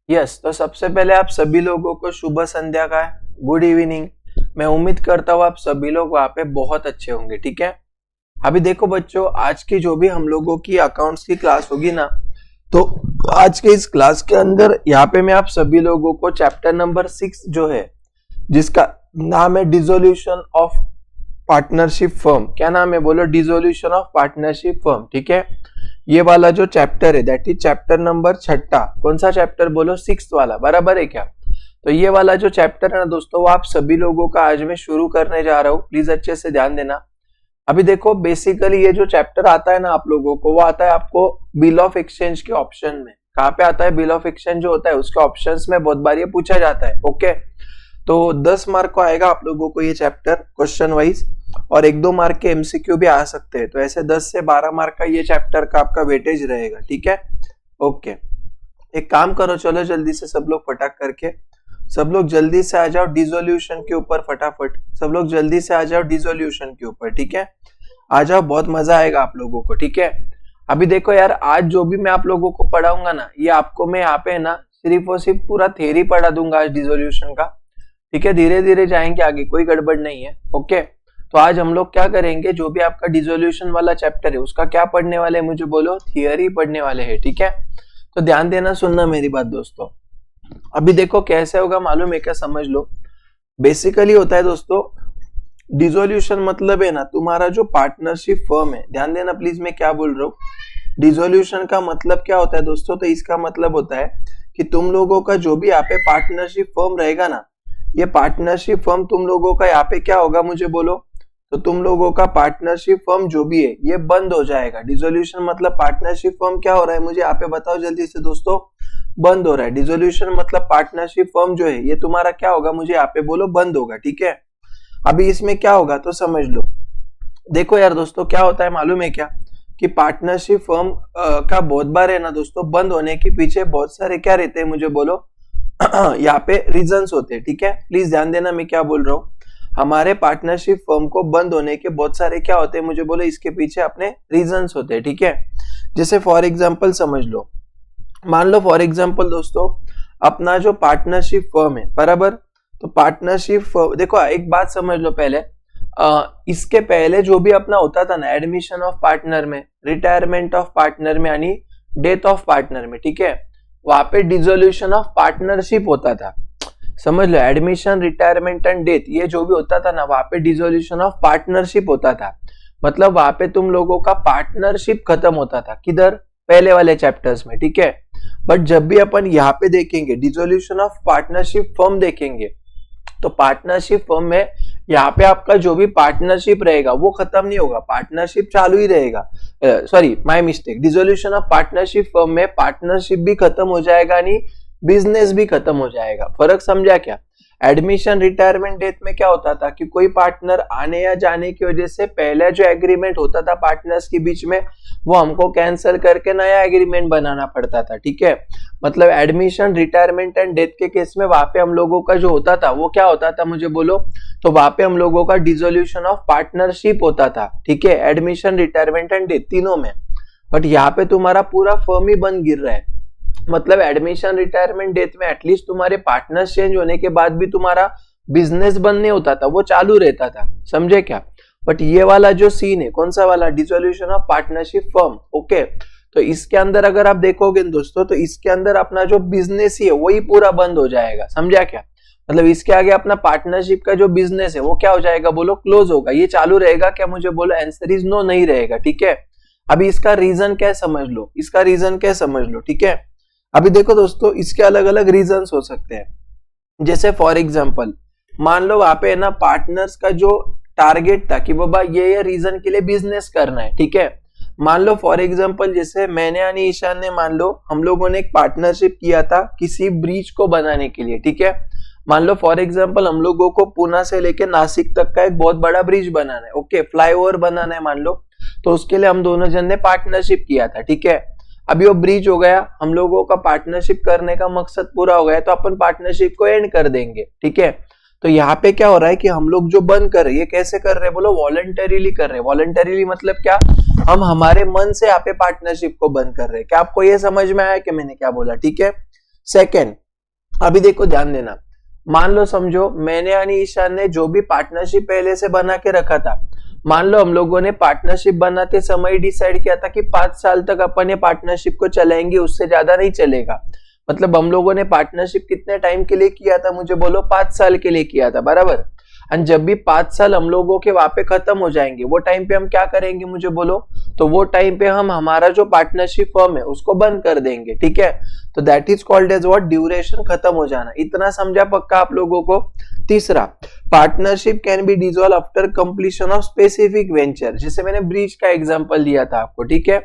Yes, तो सबसे पहले आप सभी लोगों को शुभ संध्या का गुड इवनिंग। मैं उम्मीद करता हूँ आप सभी लोग वहाँ पे बहुत अच्छे होंगे। ठीक है, अभी देखो बच्चों, आज की जो भी हम लोगों की अकाउंट्स की क्लास होगी ना, तो आज के इस क्लास के अंदर यहाँ पे मैं आप सभी लोगों को चैप्टर नंबर 6 जो है, जिसका नाम है डिसोल्यूशन ऑफ पार्टनरशिप फर्म। क्या नाम है बोलो? Dissolution of partnership firm. ठीक है, ये वाला जो चैप्टर है दैट इज चैप्टर नंबर 6। कौन सा चैप्टर बोलो? 6 वाला। बराबर है क्या? तो ये वाला जो चैप्टर है ना दोस्तों, वो आप सभी लोगों का आज मैं शुरू करने जा रहा हूँ। प्लीज अच्छे से ध्यान देना। अभी देखो, बेसिकली ये जो चैप्टर आता है ना आप लोगों को, वो आता है आपको बिल ऑफ एक्सचेंज के ऑप्शन में। कहाँ पे आता है? बिल ऑफ एक्सचेंज जो होता है उसके ऑप्शंस में बहुत बार ये पूछा जाता है। ओके, तो 10 मार्क को आएगा आप लोगों को ये चैप्टर क्वेश्चन वाइज, और 1-2 मार्क के एमसीक्यू भी आ सकते हैं। तो ऐसे 10 से 12 मार्क का ये चैप्टर का आपका वेटेज रहेगा। ठीक है, ओके। एक काम करो, चलो जल्दी से सब लोग फटाक करके, सब लोग जल्दी से आ जाओ डिसोल्यूशन के ऊपर फटाफट। सब लोग जल्दी से आ जाओ डिसोल्यूशन के ऊपर। ठीक है, आ जाओ, बहुत मजा आएगा आप लोगों को। ठीक है, अभी देखो यार, आज जो भी मैं आप लोगों को पढ़ाऊंगा ना, ये आपको मैं यहाँ पे ना सिर्फ और सिर्फ पूरा थ्योरी पढ़ा दूंगा आज डिसोल्यूशन का। ठीक है, धीरे धीरे जाएंगे आगे, कोई गड़बड़ नहीं है। ओके, तो आज हम लोग क्या करेंगे, जो भी आपका डिसोल्यूशन वाला चैप्टर है उसका क्या पढ़ने वाले हैं मुझे बोलो? थियरी पढ़ने वाले हैं। ठीक है, तो ध्यान देना, सुनना मेरी बात दोस्तों। अभी देखो कैसे होगा मालूम है क्या? समझ लो, बेसिकली होता है दोस्तों, डिसोल्यूशन मतलब है ना तुम्हारा जो पार्टनरशिप फर्म है। ध्यान देना प्लीज, मैं क्या बोल रहा हूँ। डिसोल्यूशन का मतलब क्या होता है दोस्तों? तो इसका मतलब होता है कि तुम लोगों का जो भी यहाँ पे पार्टनरशिप फर्म रहेगा ना, ये पार्टनरशिप फर्म तुम लोगों का यहाँ पे क्या होगा मुझे बोलो? तो तुम लोगों का पार्टनरशिप फर्म जो भी है ये बंद हो जाएगा। डिसोल्यूशन मतलब पार्टनरशिप फर्म क्या हो रहा है मुझे यहाँ पे बताओ जल्दी से दोस्तों? बंद हो रहा है। डिसोल्यूशन मतलब पार्टनरशिप फर्म जो है ये तुम्हारा क्या होगा मुझे यहाँ पे बोलो? बंद होगा। ठीक है, अभी इसमें क्या होगा तो समझ लो। देखो यार दोस्तों, क्या होता है मालूम है क्या, कि पार्टनरशिप फर्म का बहुत बार है ना दोस्तों, बंद होने के पीछे बहुत सारे क्या रहते हैं मुझे बोलो? यहाँ पे रीजंस होते हैं। ठीक है, प्लीज ध्यान देना मैं क्या बोल रहा हूँ। हमारे पार्टनरशिप फर्म को बंद होने के बहुत सारे क्या होते हैं मुझे बोलो? इसके पीछे अपने रीजंस होते हैं। ठीक है, जैसे फॉर एग्जांपल समझ लो, मान लो फॉर एग्जांपल दोस्तों, अपना जो पार्टनरशिप फर्म है, बराबर, तो पार्टनरशिप देखो एक बात समझ लो पहले, इसके पहले जो भी अपना होता था ना, एडमिशन ऑफ पार्टनर में, रिटायरमेंट ऑफ पार्टनर में, यानी डेथ ऑफ पार्टनर में, ठीक है, वहां पे डिसोल्यूशन ऑफ पार्टनरशिप होता था। समझ लो, एडमिशन, रिटायरमेंट एंड डेथ, ये जो भी होता था ना, वहां पे डिसोल्यूशन ऑफ पार्टनरशिप होता था। मतलब वहां पे तुम लोगों का पार्टनरशिप खत्म होता था। किधर? पहले वाले चैप्टर्स में। ठीक है, बट जब भी अपन यहाँ पे देखेंगे डिसोल्यूशन ऑफ पार्टनरशिप फर्म देखेंगे, तो पार्टनरशिप फर्म में यहाँ पे आपका जो भी पार्टनरशिप रहेगा वो खत्म नहीं होगा, पार्टनरशिप चालू ही रहेगा। Sorry, my mistake, dissolution of partnership firm में पार्टनरशिप भी खत्म हो जाएगा, नहीं बिजनेस भी खत्म हो जाएगा। फर्क समझा क्या? एडमिशन, रिटायरमेंट, डेथ में क्या होता था कि कोई पार्टनर आने या जाने की वजह से पहले जो एग्रीमेंट होता था पार्टनर्स के बीच में, वो हमको कैंसिल करके नया एग्रीमेंट बनाना पड़ता था। ठीक है, मतलब एडमिशन, रिटायरमेंट एंड डेथ के केस में वहां पे हम लोगों का जो होता था वो क्या होता था मुझे बोलो? तो वहां पे हम लोगों का डिसोल्यूशन ऑफ पार्टनरशिप होता था। ठीक है, एडमिशन, रिटायरमेंट एंड डेथ तीनों में। बट यहाँ पे तुम्हारा पूरा फर्म ही बंद गिर रहा है। मतलब एडमिशन, रिटायरमेंट, डेथ में एटलीस्ट तुम्हारे पार्टनर्स चेंज होने के बाद भी तुम्हारा बिजनेस बंद नहीं होता था, वो चालू रहता था। समझे क्या? बट ये वाला जो सीन है, कौन सा वाला? Dissolution of partnership firm. Okay, तो इसके अंदर अगर आप देखोगे दोस्तों, तो इसके अंदर अपना जो बिजनेस ही है वही पूरा बंद हो जाएगा। समझा क्या? मतलब इसके आगे अपना पार्टनरशिप का जो बिजनेस है वो क्या हो जाएगा बोलो? क्लोज होगा। ये चालू रहेगा क्या मुझे बोलो? आंसर इज नो, नहीं रहेगा। ठीक है, अभी इसका रीजन क्या समझ लो, इसका रीजन क्या समझ लो। ठीक है, अभी देखो दोस्तों, इसके अलग अलग रीजंस हो सकते हैं। जैसे फॉर एग्जांपल, मान लो वहां पे ना पार्टनर्स का जो टारगेट था कि बाबा ये रीजन के लिए बिजनेस करना है। ठीक है, मान लो फॉर एग्जांपल, जैसे मैंने यानी ईशान ने, मान लो हम लोगों ने एक पार्टनरशिप किया था किसी ब्रिज को बनाने के लिए। ठीक है, मान लो फॉर एग्जांपल हम लोगों को पुणे से लेके नासिक तक का एक बहुत बड़ा ब्रिज बनाना है। ओके, फ्लाईओवर बनाना है मान लो, तो उसके लिए हम दोनों जन ने पार्टनरशिप किया था। ठीक है, अभी वो ब्रिज हो गया, हम लोगों का पार्टनरशिप करने का मकसद पूरा हो गया, तो अपन पार्टनरशिप को एंड कर देंगे। ठीक है, तो यहाँ पे क्या हो रहा है कि हम लोग जो बंद कर रहे हैं, ये कैसे कर रहे हैं बोलो? वॉलंटरीली कर रहे हैं। वॉलंटरीली मतलब क्या? हम हमारे मन से यहाँ पे पार्टनरशिप को बंद कर रहे हैं। क्या आपको ये समझ में आया कि मैंने क्या बोला? ठीक है, सेकेंड, अभी देखो ध्यान देना, मान लो समझो मैंने यानी ईशान ने जो भी पार्टनरशिप पहले से बना के रखा था, मान लो हम लोगों ने पार्टनरशिप बनाते समय डिसाइड किया था कि 5 साल तक अपन ये पार्टनरशिप को चलाएंगे, उससे ज्यादा नहीं चलेगा। मतलब हम लोगों ने पार्टनरशिप कितने टाइम के लिए किया था, मुझे बोलो 5 साल के लिए किया था, बराबर। एंड जब भी 5 साल हम लोगों के वहां पे खत्म हो जाएंगे, वो टाइम पे हम क्या करेंगे मुझे बोलो, तो वो टाइम पे हम हमारा जो पार्टनरशिप फर्म है उसको बंद कर देंगे, ठीक है। तो that is called as what, duration, खत्म हो जाना। इतना समझा पक्का आप लोगों को। तीसरा, partnership can be dissolve after completion of specific venture, जैसे मैंने ब्रिज का एग्जांपल दिया था आपको, ठीक है।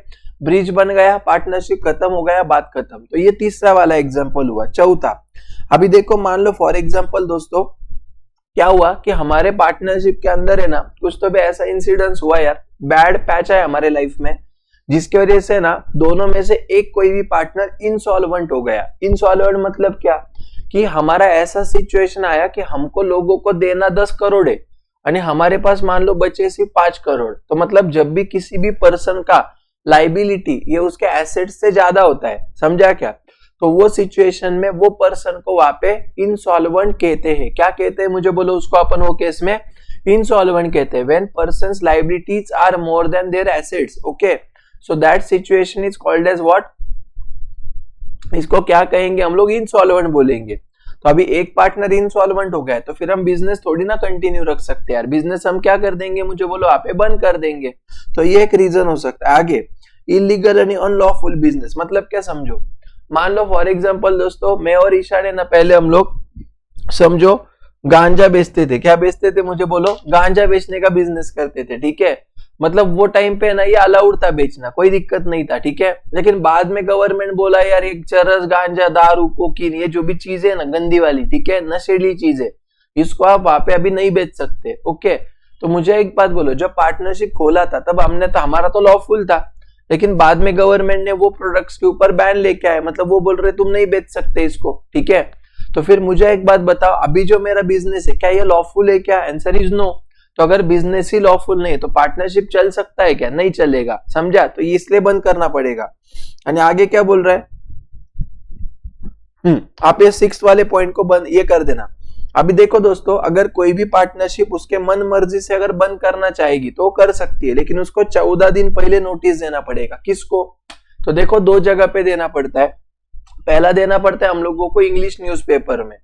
ब्रिज बन गया, पार्टनरशिप खत्म हो गया, बात खत्म। तो ये तीसरा वाला एग्जांपल हुआ। चौथा, अभी देखो मान लो फॉर एग्जांपल दोस्तों क्या हुआ कि हमारे पार्टनरशिप के अंदर है ना कुछ तो भी ऐसा इंसिडेंस हुआ यार, बैड पैच है हमारे लाइफ में, जिसकी वजह से ना दोनों में से एक कोई भी पार्टनर इनसॉल्वेंट हो गया। इनसॉल्वेंट मतलब क्या, कि हमारा ऐसा सिचुएशन आया कि हमको लोगों को देना 10 करोड़ है और हमारे पास मान लो बचे सिर्फ 5 करोड़। तो मतलब जब भी किसी भी पर्सन का लाइबिलिटी ये उसके एसेट से ज्यादा होता है, समझा क्या, तो वो सिचुएशन में वो पर्सन को वहां पे इंसॉल्वेंट कहते हैं। क्या कहते हैं मुझे बोलो उसको, अपन वो केस में इंसॉल्वेंट कहते हैं। When persons liabilities are more than their assets, okay, so that situation is called as what, इसको क्या कहेंगे हम लोग, इंसॉल्वेंट बोलेंगे। तो अभी एक पार्टनर इंसॉल्वेंट हो गया तो फिर हम बिजनेस थोड़ी ना कंटिन्यू रख सकते यार, बिजनेस हम क्या कर देंगे मुझे बोलो, आप बंद कर देंगे। तो ये एक रीजन हो सकता है। आगे, इलीगल एंड अनलॉफुल बिजनेस, मतलब क्या समझो, मान लो फॉर एग्जांपल दोस्तों मैं और ईशा ने ना पहले हम लोग समझो गांजा बेचते थे। क्या बेचते थे मुझे बोलो, गांजा बेचने का बिजनेस करते थे, ठीक है। मतलब वो टाइम पे ना ये अलाउड था बेचना, कोई दिक्कत नहीं था, ठीक है। लेकिन बाद में गवर्नमेंट बोला यार एक चरस, गांजा, दारू, कोकीन, ये जो भी चीजें ना गंदी वाली, ठीक है, नशेली चीजें, इसको आप वहां पे अभी नहीं बेच सकते, ओके। तो मुझे एक बात बोलो, जब पार्टनरशिप खोला था तब हमने तो, हमारा तो लॉफुल था, लेकिन बाद में गवर्नमेंट ने वो प्रोडक्ट्स के ऊपर बैन लेके आए, मतलब वो बोल रहे तुम नहीं बेच सकते इसको, ठीक है। तो फिर मुझे एक बात बताओ, अभी जो मेरा बिजनेस है क्या ये लॉफुल है क्या, आंसर इज नो। तो अगर बिजनेस ही लॉफुल नहीं है तो पार्टनरशिप चल सकता है क्या, नहीं चलेगा, समझा। तो ये इसलिए बंद करना पड़ेगा। यानी आगे क्या बोल रहा है, आप ये 6 वाले पॉइंट को बंद ये कर देना। अभी देखो दोस्तों, अगर कोई भी पार्टनरशिप उसके मन मर्जी से अगर बंद करना चाहेगी तो कर सकती है, लेकिन उसको 14 दिन पहले नोटिस देना पड़ेगा। किसको, तो देखो 2 जगह पे देना पड़ता है। पहला देना पड़ता है हम लोगों को इंग्लिश न्यूज़पेपर में,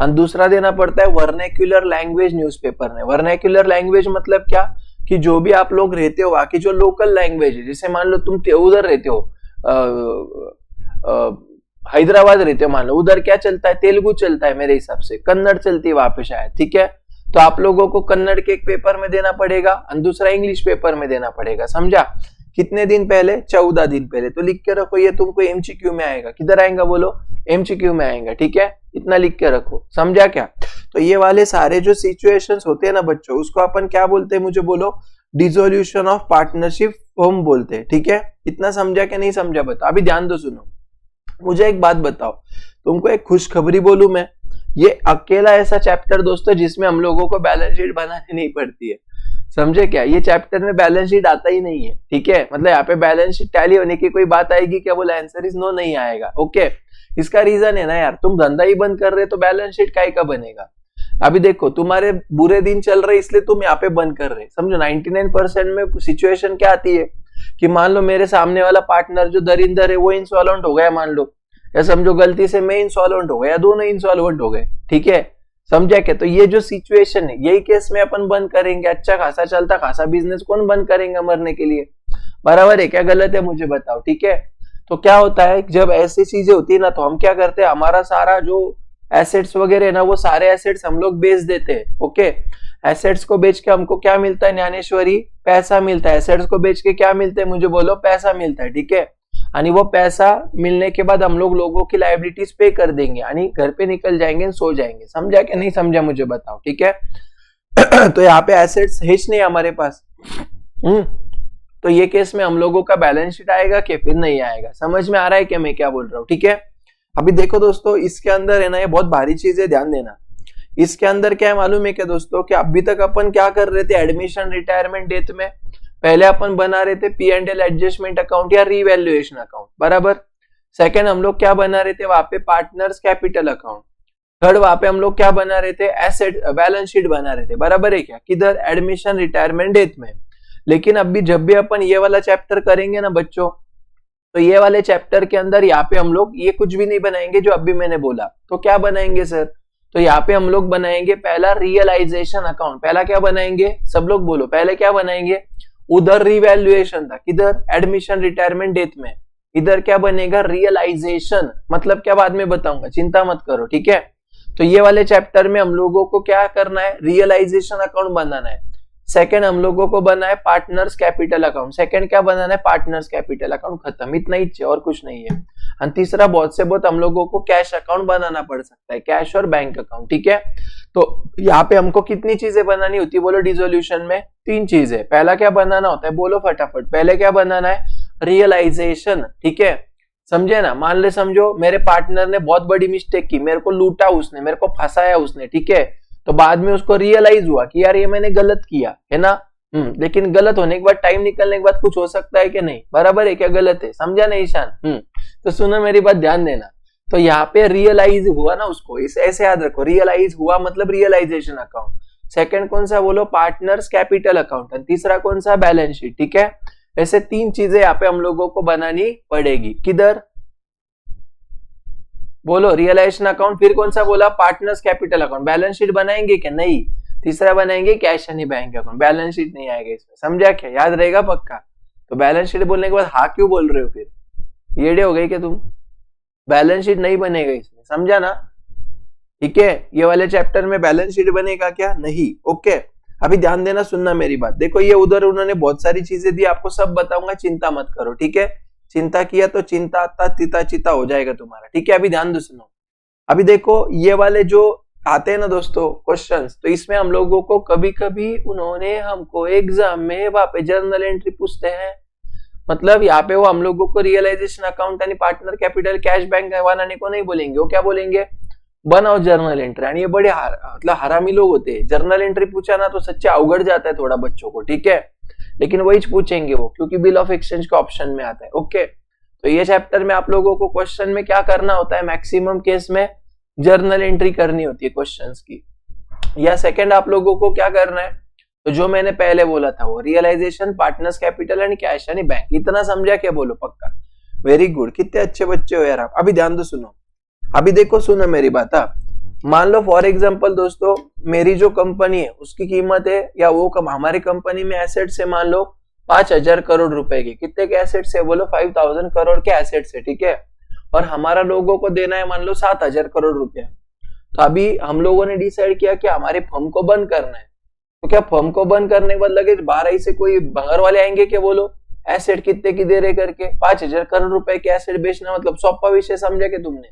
और दूसरा देना पड़ता है वर्नैक्युलर लैंग्वेज न्यूज़पेपर में। वर्नैक्युलर लैंग्वेज मतलब क्या, कि जो भी आप लोग रहते हो वहां की जो लोकल लैंग्वेज है, जैसे मान लो तुम उधर रहते हो, हैदराबाद रहते हो, मान लो उधर क्या चलता है, तेलुगु चलता है, मेरे हिसाब से कन्नड़ चलती है वहां पे शायद, ठीक है। तो आप लोगों को कन्नड़ के एक पेपर में देना पड़ेगा और दूसरा इंग्लिश पेपर में देना पड़ेगा, समझा। कितने दिन पहले, 14 दिन पहले। तो लिख के रखो, ये तुमको एमसीक्यू में आएगा। किधर आएगा बोलो, एमसीक्यू में आएगा, ठीक है, इतना लिख के रखो, समझा क्या। तो ये वाले सारे जो सिचुएशंस होते हैं ना बच्चों, उसको अपन क्या बोलते हैं मुझे बोलो, डिसोल्यूशन ऑफ पार्टनरशिप फॉर्म बोलते हैं, ठीक है। इतना समझा कि नहीं समझा बताओ। अभी ध्यान दो, सुनो, मुझे एक बात बताओ, तुमको एक खुशखबरी बोलूं मैं, ये अकेला ऐसा चैप्टर दोस्तों जिसमें हम लोगों को बैलेंस शीट बनानी नहीं पड़ती है, समझे क्या। ये चैप्टर में बैलेंस शीट आता ही नहीं है, ठीक है। मतलब यहाँ पे बैलेंस शीट टैली होने की कोई बात आएगी क्या, बोला, आंसर इज नो, नहीं आएगा, ओके। इसका रीजन है ना यार, तुम धंधा ही बंद कर रहे तो बैलेंस शीट काय का बनेगा। अभी देखो तुम्हारे बुरे दिन चल रहे इसलिए तुम यहाँ पे बंद कर रहे, समझो। 99% में सिचुएशन क्या आती है कि मान लो मेरे सामने वाला पार्टनर जो दरिंदर है वो इंसॉल्वेंट हो गया, मान लो, या समझो गलती से मैं इंसॉल्वेंट हो गया, दोनों इंसॉल्वेंट हो गए, ठीक है, समझा क्या। तो ये जो सिचुएशन है यही केस में अपन बंद करेंगे। अच्छा खासा चलता खासा बिजनेस कौन बंद करेंगे मरने के लिए, बराबर है क्या, गलत है मुझे बताओ, ठीक है। तो क्या होता है जब ऐसी चीजें होती है ना, तो हम क्या करते हैं, हमारा सारा जो एसेट्स वगैरह है ना, वो सारे एसेट्स हम लोग बेच देते हैं, ओके। एसेट्स को बेच के हमको क्या मिलता है ज्ञानेश्वरी, पैसा मिलता है। एसेट्स को बेच के क्या मिलता है मुझे बोलो, पैसा मिलता है, ठीक है। यानी वो पैसा मिलने के बाद हम लोगों की लायबिलिटीज पे कर देंगे, यानी घर पे निकल जाएंगे, सो जाएंगे, समझा कि नहीं समझा मुझे बताओ, ठीक है। तो यहाँ पे एसेट्स है नहीं हमारे पास, तो ये केस में हम लोगों का बैलेंस शीट आएगा कि फिर नहीं आएगा, समझ में आ रहा है कि मैं क्या बोल रहा हूँ, ठीक है। अभी देखो दोस्तों, इसके अंदर है ना, ये बहुत भारी चीज है, ध्यान देना। इसके अंदर क्या है मालूम है क्या दोस्तों, कि अभी तक अपन क्या कर रहे थे, एडमिशन, रिटायरमेंट, डेथ में पहले अपन बना रहे थे P&L एडजस्टमेंट अकाउंट या रीवैल्यूएशन अकाउंट, बराबर। सेकंड हम लोग क्या बना रहे थे वहां पे पार्टनर्स कैपिटल अकाउंट। थर्ड वहां पे हम लोग क्या बना रहे थे एसेट बैलेंस शीट बना रहे थे, बराबर है क्या, किधर एडमिशन रिटायरमेंट डेथ में। लेकिन अभी जब भी अपन ये वाला चैप्टर करेंगे ना बच्चों, तो ये वाले चैप्टर के अंदर यहाँ पे हम लोग ये कुछ भी नहीं बनाएंगे जो अभी मैंने बोला। तो क्या बनाएंगे सर, तो यहाँ पे हम लोग बनाएंगे पहला रियलाइजेशन अकाउंट। पहला क्या बनाएंगे, सब लोग बोलो, पहले क्या बनाएंगे, उधर रिवैल्यूएशन था, किधर एडमिशन रिटायरमेंट डेथ में, इधर क्या बनेगा रियलाइजेशन, मतलब क्या बाद में बताऊंगा, चिंता मत करो, ठीक है। तो ये वाले चैप्टर में हम लोगों को क्या करना है, रियलाइजेशन अकाउंट बनाना है। सेकंड हम लोगों को बना है पार्टनर्स कैपिटल अकाउंट। सेकंड क्या बनाना है, पार्टनर्स कैपिटल अकाउंट, खत्म, इतना ही और कुछ नहीं है। और तीसरा बहुत से बहुत हम लोगों को कैश अकाउंट बनाना पड़ सकता है, कैश और बैंक अकाउंट, ठीक है। तो यहाँ पे हमको कितनी चीजें बनानी होती है बोलो डिसोल्यूशन में, 3 चीजें। पहला क्या बनाना होता है बोलो फटाफट, पहले क्या बनाना है, रियलाइजेशन, ठीक है, समझे ना। मान ले समझो मेरे पार्टनर ने बहुत बड़ी मिस्टेक की, मेरे को लूटा उसने, मेरे को फंसाया उसने, ठीक है। तो बाद में उसको रियलाइज हुआ कि यार ये मैंने गलत किया है ना, लेकिन गलत होने के बाद, टाइम निकलने के बाद कुछ हो सकता है कि नहीं, बराबर है क्या, गलत है, समझा ना ईशान। तो सुनो मेरी बात ध्यान देना। तो यहाँ पे रियलाइज हुआ ना उसको, इसे ऐसे याद रखो, रियलाइज हुआ मतलब रियलाइजेशन अकाउंट। सेकंड कौन सा बोलो, पार्टनर्स कैपिटल अकाउंट। तीसरा कौन सा, बैलेंस शीट, ठीक है। ऐसे 3 चीजें यहाँ पे हम लोगों को बनानी पड़ेगी, किधर बोलो रियलाइजेशन अकाउंट, फिर कौन सा बोला, partners capital account. Balance sheet बनाएंगे क्या, नहीं, तीसरा बनाएंगे कैश यानी बैंक अकाउंट। बैलेंस शीट नहीं आएगा इसमें, समझा क्या, याद रहेगा पक्का। तो बैलेंस शीट बोलने के बाद हाँ क्यों बोल रहे हो, फिर येड़े हो गए क्या तुम, बैलेंस शीट नहीं बनेगा इसमें, समझा ना, ठीक है। ये वाले चैप्टर में बैलेंस शीट बनेगा क्या, नहीं, ओके। अभी ध्यान देना, सुनना मेरी बात, देखो ये उधर उन्होंने बहुत सारी चीजें दी, आपको सब बताऊंगा, चिंता मत करो, ठीक है। चिंता किया तो चिंता तीता चिता हो जाएगा तुम्हारा, ठीक है। अभी ध्यान दो, सुनो। अभी देखो ये वाले जो आते हैं ना दोस्तों क्वेश्चंस, तो इसमें हम लोगों को कभी कभी उन्होंने हमको एग्जाम में वहां पे जर्नल एंट्री पूछते हैं, मतलब यहाँ पे वो हम लोगों को रियलाइजेशन अकाउंट यानी पार्टनर कैपिटल कैश बैंक बनाने को नहीं बोलेंगे, वो क्या बोलेंगे, बनाओ जर्नल एंट्री। यानी ये बड़े मतलब हरामी लोग होते हैं, जर्नल एंट्री पूछा ना तो सच्चे अवगढ़ जाता है थोड़ा बच्चों को, ठीक है। लेकिन वही पूछेंगे वो, क्योंकि बिल ऑफ एक्सचेंज का ऑप्शन में आता है, ओके। तो ये चैप्टर में आप लोगों को क्वेश्चन में क्या करना होता है, मैक्सिमम केस में जर्नल एंट्री करनी होती है क्वेश्चंस की। या सेकंड आप लोगों को क्या करना है, तो जो मैंने पहले बोला था वो realisation, partners capital and cash यानी बैंक, इतना समझा क्या, बोलो पक्का, वेरी गुड, कितने अच्छे बच्चे हो यार आप। अभी ध्यान दो, सुनो, अभी देखो, सुनो मेरी बात। मान लो फॉर एग्जांपल दोस्तों, मेरी जो कंपनी है उसकी कीमत है, या वो हमारी कंपनी में एसेट्स है मान लो 5000 करोड़ रुपए के, कितने के एसेट्स है बोलो, 5000 करोड़ के एसेट्स है, ठीक है। और हमारा लोगों को देना है मान लो 7000 करोड़ रुपया। तो अभी हम लोगों ने डिसाइड किया कि हमारे फर्म को बंद करना है। तो क्या फर्म को बंद करने के बाद लगे बाहर ही से कोई भंगार वाले आएंगे क्या, बोलो एसेट कितने की दे रहे करके, 5000 करोड़ रुपए के एसेट बेचना मतलब सौंपा विषय, समझे क्या तुमने,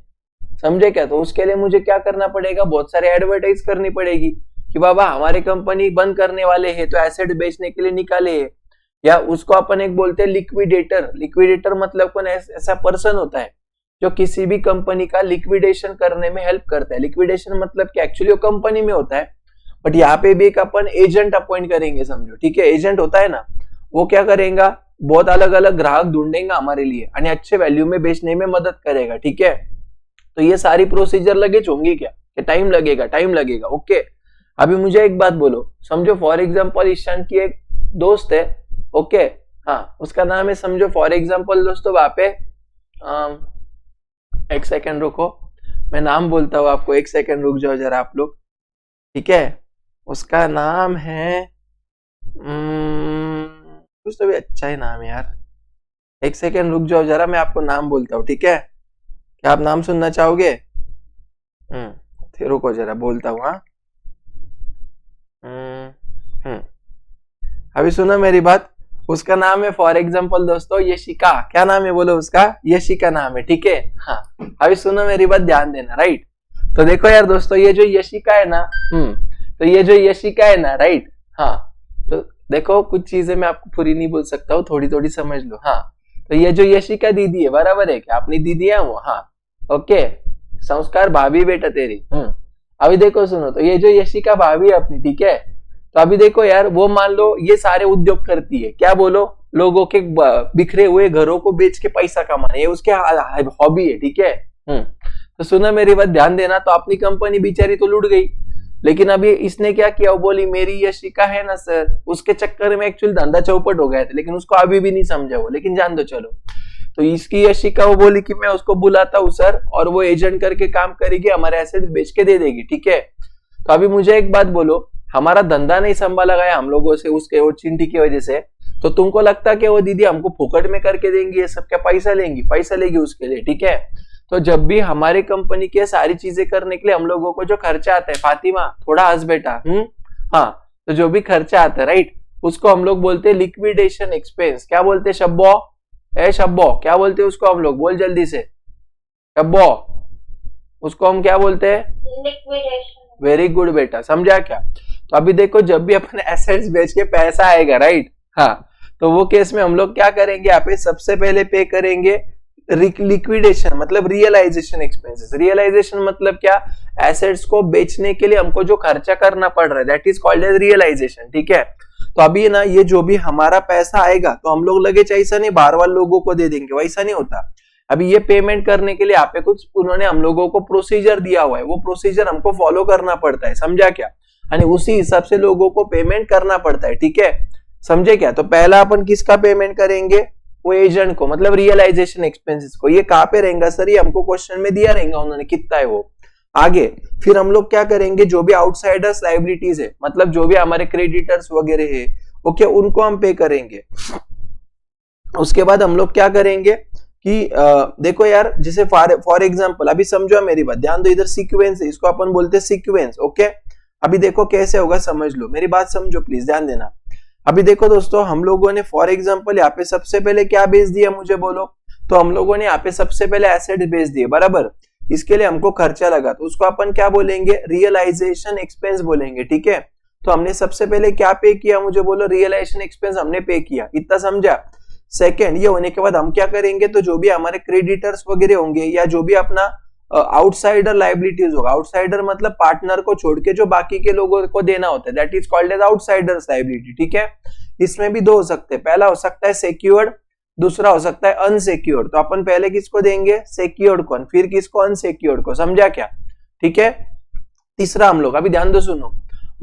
समझे क्या। तो उसके लिए मुझे क्या करना पड़ेगा, बहुत सारे एडवर्टाइज करनी पड़ेगी कि बाबा हमारी कंपनी बंद करने वाले हैं तो एसेट बेचने के लिए निकाले है। या उसको अपन एक बोलते हैं लिक्विडेटर। लिक्विडेटर मतलब कौन, ऐसा पर्सन होता है जो किसी भी कंपनी का लिक्विडेशन करने में हेल्प करता है। लिक्विडेशन मतलब कि एक्चुअली वो कंपनी में होता है, बट यहाँ पे भी एक अपन एजेंट अपॉइंट करेंगे, समझो, ठीक है। एजेंट होता है ना, वो क्या करेगा, बहुत अलग अलग ग्राहक ढूंढेगा हमारे लिए, यानी अच्छे वैल्यू में बेचने में मदद करेगा, ठीक है। तो ये सारी प्रोसीजर लगे होंगी क्या, कि टाइम लगेगा, टाइम लगेगा, ओके। अभी मुझे एक बात बोलो, समझो फॉर एग्जांपल ईशान की एक दोस्त है, ओके, हाँ, उसका नाम है, समझो फॉर एग्जांपल दोस्तों, वहां पे एक सेकंड रुको, मैं नाम बोलता हूँ आपको, एक सेकंड रुक जाओ जरा आप लोग, ठीक है। उसका नाम है कुछ तो भी अच्छा ही नाम है यार, एक सेकंड रुक जाओ जरा, मैं आपको नाम बोलता हूँ, ठीक है। क्या आप नाम सुनना चाहोगे, रुको जरा बोलता हूँ, हाँ। अभी सुनो मेरी बात, उसका नाम है फॉर एग्जांपल दोस्तों यशिका। क्या नाम है बोलो उसका, यशिका नाम है, ठीक है। हाँ, अभी सुनो मेरी बात, ध्यान देना, राइट। तो देखो यार दोस्तों, ये जो यशिका है ना, तो ये जो यशिका है ना, राइट, हाँ, तो देखो कुछ चीजें मैं आपको पूरी नहीं बोल सकता हूँ, थोड़ी थोड़ी समझ लो, हाँ। तो ये जो यशिका दीदी है, बराबर है क्या, अपनी दीदी है वो, हाँ, ओके, संस्कार भाभी बेटा तेरी। अभी देखो सुनो, तो ये जो यशिका भाभी है अपनी, ठीक है। तो अभी देखो यार, वो मान लो ये सारे उद्योग करती है, क्या बोलो, लोगों के बिखरे हुए घरों को बेच के पैसा कमाना, ये उसके हॉबी है, ठीक है। तो सुनो मेरी बात ध्यान देना। तो अपनी कंपनी बेचारी तो लूट गई, लेकिन अभी इसने क्या किया, वो बोली मेरी यशिका है ना सर, उसके चक्कर में एक्चुअली धंधा चौपट हो गया था, लेकिन उसको अभी भी नहीं समझा वो, लेकिन जान दो चलो। तो इसकी यशिका वो बोली कि मैं उसको बुलाता हूँ सर, और वो एजेंट करके काम करेगी, हमारे एसेट बेच के दे देगी, ठीक है। तो अभी मुझे एक बात बोलो, हमारा धंधा नहीं संभाला गया हम लोगों से, उसके वो चिंटी की वजह से, तो तुमको लगता है कि वो दीदी हमको फोकट में करके देंगी ये सब, क्या पैसा लेंगी? पैसा लेगी उसके लिए, ठीक है। तो जब भी हमारी कंपनी के सारी चीजें करने के लिए हम लोगों को जो खर्चा आता है, फातिमा थोड़ा हंस बेटा, हाँ, तो जो भी खर्चा आता है राइट, उसको हम लोग बोलते हैं लिक्विडेशन एक्सपेंस। क्या बोलते हैं शब्बो? शब्बो क्या बोलते हैं उसको हम लोग? बोल जल्दी से शब्बो, उसको हम क्या बोलते हैं? लिक्विडेशन। वेरी गुड बेटा, समझा क्या? तो अभी देखो, जब भी अपन एसेट्स बेच के पैसा आएगा राइट, हाँ, तो वो केस में हम लोग क्या करेंगे, यहाँ पे सबसे पहले पे करेंगे लिक्विडेशन, मतलब रियलाइजेशन एक्सपेंसेस। रियलाइजेशन मतलब क्या? एसेट्स को बेचने के लिए हमको जो खर्चा करना पड़ रहा है, that is called as realisation, ठीक है। तो अभी ना ये जो भी हमारा पैसा आएगा, तो हम लोग लगे ऐसा नहीं बाहर वाले लोगों को दे देंगे, वैसा नहीं होता। अभी ये पेमेंट करने के लिए यहाँ पे कुछ उन्होंने हम लोगों को प्रोसीजर दिया हुआ है, वो प्रोसीजर हमको फॉलो करना पड़ता है, समझा क्या? यानी उसी हिसाब से लोगों को पेमेंट करना पड़ता है, ठीक है, समझे क्या? तो पहला अपन किसका पेमेंट करेंगे? वो एजेंट को, मतलब रियलाइजेशन एक्सपेंसेस को। ये कहाँ पे रहेगा सर? ये हमको क्वेश्चन में दिया रहेगा उन्होंने, कितना है वो। आगे फिर हम लोग क्या करेंगे, जो भी आउटसाइडर्स लायबिलिटीज है, मतलब जो भी हमारे क्रेडिटर्स वगैरह है, ओके, उनको हम पे करेंगे। उसके बाद हम लोग क्या करेंगे कि देखो यार, जैसे फॉर एग्जांपल, अभी समझो मेरी बात, ध्यान दो, इधर सीक्वेंस है, इसको अपन बोलते हैं सीक्वेंस, ओके। अभी देखो कैसे होगा, समझ लो, मेरी बात समझो प्लीज, ध्यान देना। अभी देखो दोस्तों, हम लोगों ने फॉर एग्जांपल यहाँ पे सबसे पहले क्या बेच दिया, मुझे बोलो। तो हम लोगों ने यहाँ पे सबसे पहले एसेट बेच दिए, बराबर। इसके लिए हमको खर्चा लगा, तो उसको अपन क्या बोलेंगे? रियलाइजेशन एक्सपेंस बोलेंगे, ठीक है। तो हमने सबसे पहले क्या पे किया, मुझे बोलो? रियलाइजेशन एक्सपेंस हमने पे किया, इतना समझा। सेकेंड, ये होने के बाद हम क्या करेंगे, तो जो भी हमारे क्रेडिटर्स वगैरह होंगे, या जो भी अपना आउटसाइडर लायबिलिटीज होगा, आउटसाइडर मतलब पार्टनर को छोड़ के जो बाकी के लोगों को देना होता है, that is called as outsiders liability, ठीक है। इसमें भी दो हो सकते हैं, पहला हो सकता है सिक्योर्ड, दूसरा हो सकता है अनसिक्योर्ड। तो अपन पहले किसको देंगे? सिक्योर्ड को, फिर किसको? अनसिक्योर्ड को, समझा क्या? ठीक है। तीसरा हम लोग, अभी ध्यान दो, सुनो।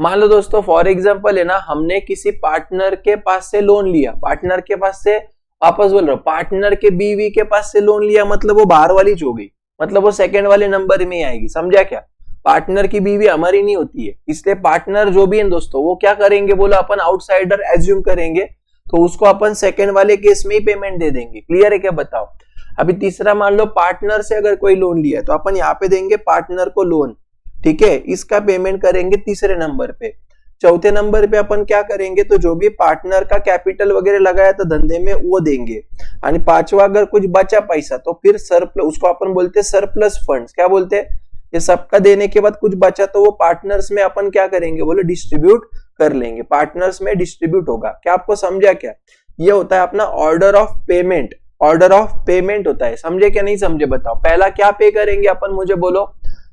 मान लो दोस्तों, फॉर एग्जाम्पल है ना, हमने किसी पार्टनर के पास से लोन लिया, पार्टनर के पास से, वापस बोल रहा हूं, पार्टनर के बीवी के पास से लोन लिया, मतलब वो बाहर वाली हो गई, मतलब वो सेकंड वाले नंबर में आएगी, समझा क्या? पार्टनर की बीवी हमारी नहीं होती है, इसलिए पार्टनर जो भी है दोस्तों, वो क्या करेंगे बोलो, अपन आउटसाइडर एज्यूम करेंगे, तो उसको अपन सेकंड वाले केस में ही पेमेंट दे देंगे। क्लियर है क्या? बताओ। अभी तीसरा, मान लो पार्टनर से अगर कोई लोन लिया, तो अपन यहाँ पे देंगे पार्टनर को लोन, ठीक है, इसका पेमेंट करेंगे तीसरे नंबर पे। चौथे नंबर पे अपन क्या करेंगे, तो जो भी पार्टनर का कैपिटल वगैरह लगाया था धंधे में, वो देंगे। और पांचवा, अगर कुछ बचा पैसा, तो फिर सरप्लस, उसको अपन बोलते हैं सरप्लस फंड्स। क्या बोलते हैं? ये सबका देने के बाद कुछ बचा, तो वो पार्टनर्स में अपन क्या करेंगे बोलो? डिस्ट्रीब्यूट कर लेंगे, पार्टनर्स में डिस्ट्रीब्यूट होगा। क्या आपको समझा क्या? ये होता है अपना order of payment, order of payment होता है, समझे क्या नहीं समझे? बताओ। पहला क्या पे करेंगे अपन, मुझे बोलो।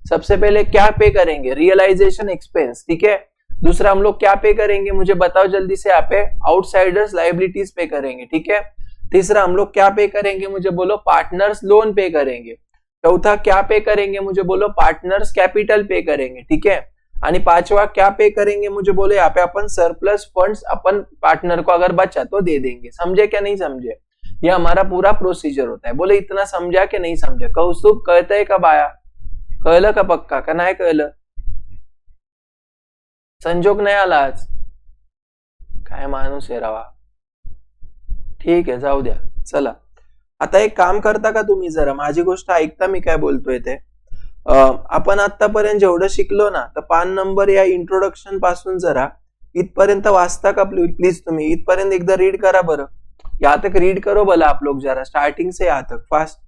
सबसे पहले क्या पे करेंगे? रियलाइजेशन एक्सपेंस, ठीक है। दूसरा हम लोग क्या पे करेंगे, मुझे बताओ जल्दी से, यहाँ पे आउटसाइडर्स लायबिलिटीज पे करेंगे, ठीक है। तीसरा हम लोग क्या पे करेंगे, मुझे बोलो? पार्टनर्स लोन पे करेंगे। चौथा क्या पे करेंगे, मुझे बोलो? पार्टनर्स कैपिटल पे करेंगे, ठीक है। आणि पांचवा क्या पे करेंगे, मुझे बोलो? यहाँ पे अपन सरप्लस फंड्स अपन पार्टनर को अगर बचा तो दे देंगे। समझे क्या नहीं समझे? ये हमारा पूरा प्रोसीजर होता है। बोले इतना समझा कि नहीं समझा? कौस्तुभ कळतंय का बाया? कळलं का पक्का का नाही कळलं? संजोग नाही आला आज? काय माणूस आहे रावा. ठीक आहे, जाऊ द्या, चला. आता एक काम करता का तुम्ही, जरा माझी गोष्ट ऐकता मी काय बोलतोय ते. आपण आतापर्यंत जेवढं शिकलो ना, तर 5 नंबर या इंट्रोडक्शन पासून जरा इथपर्यंत वाचता का प्लीज? तुम्ही इथपर्यंत एकदा रीड करा बरं. यहाँ तक रीड करो भला आप लोग जरा, स्टार्टिंग से यहाँ तक फास्ट.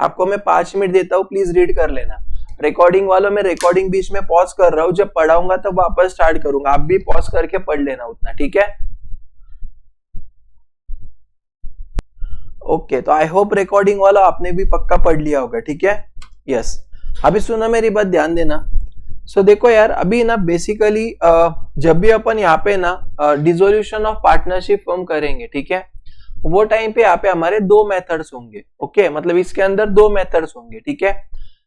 आपको मैं 5 मिनट देता हूँ, प्लीज रीड कर लेना. रिकॉर्डिंग वालों, मैं रिकॉर्डिंग बीच में पॉज कर रहा हूँ, जब पढ़ाऊंगा तब वापस स्टार्ट करूंगा, आप भी पॉज करके पढ़ लेना उतना, ठीक है? ओके, तो आई होप रिकॉर्डिंग वाला आपने भी पक्का पढ़ लिया होगा, ठीक है? यस। अभी सुनो मेरी बात, ध्यान देना. सो देखो यार, अभी ना बेसिकली जब भी अपन यहाँ पे ना डिसोल्यूशन ऑफ पार्टनरशिप फॉर्म करेंगे, ठीक है, वो टाइम पे यहाँ पे हमारे 2 मेथड्स होंगे। ओके, मतलब इसके अंदर 2 मेथड्स होंगे। ठीक है,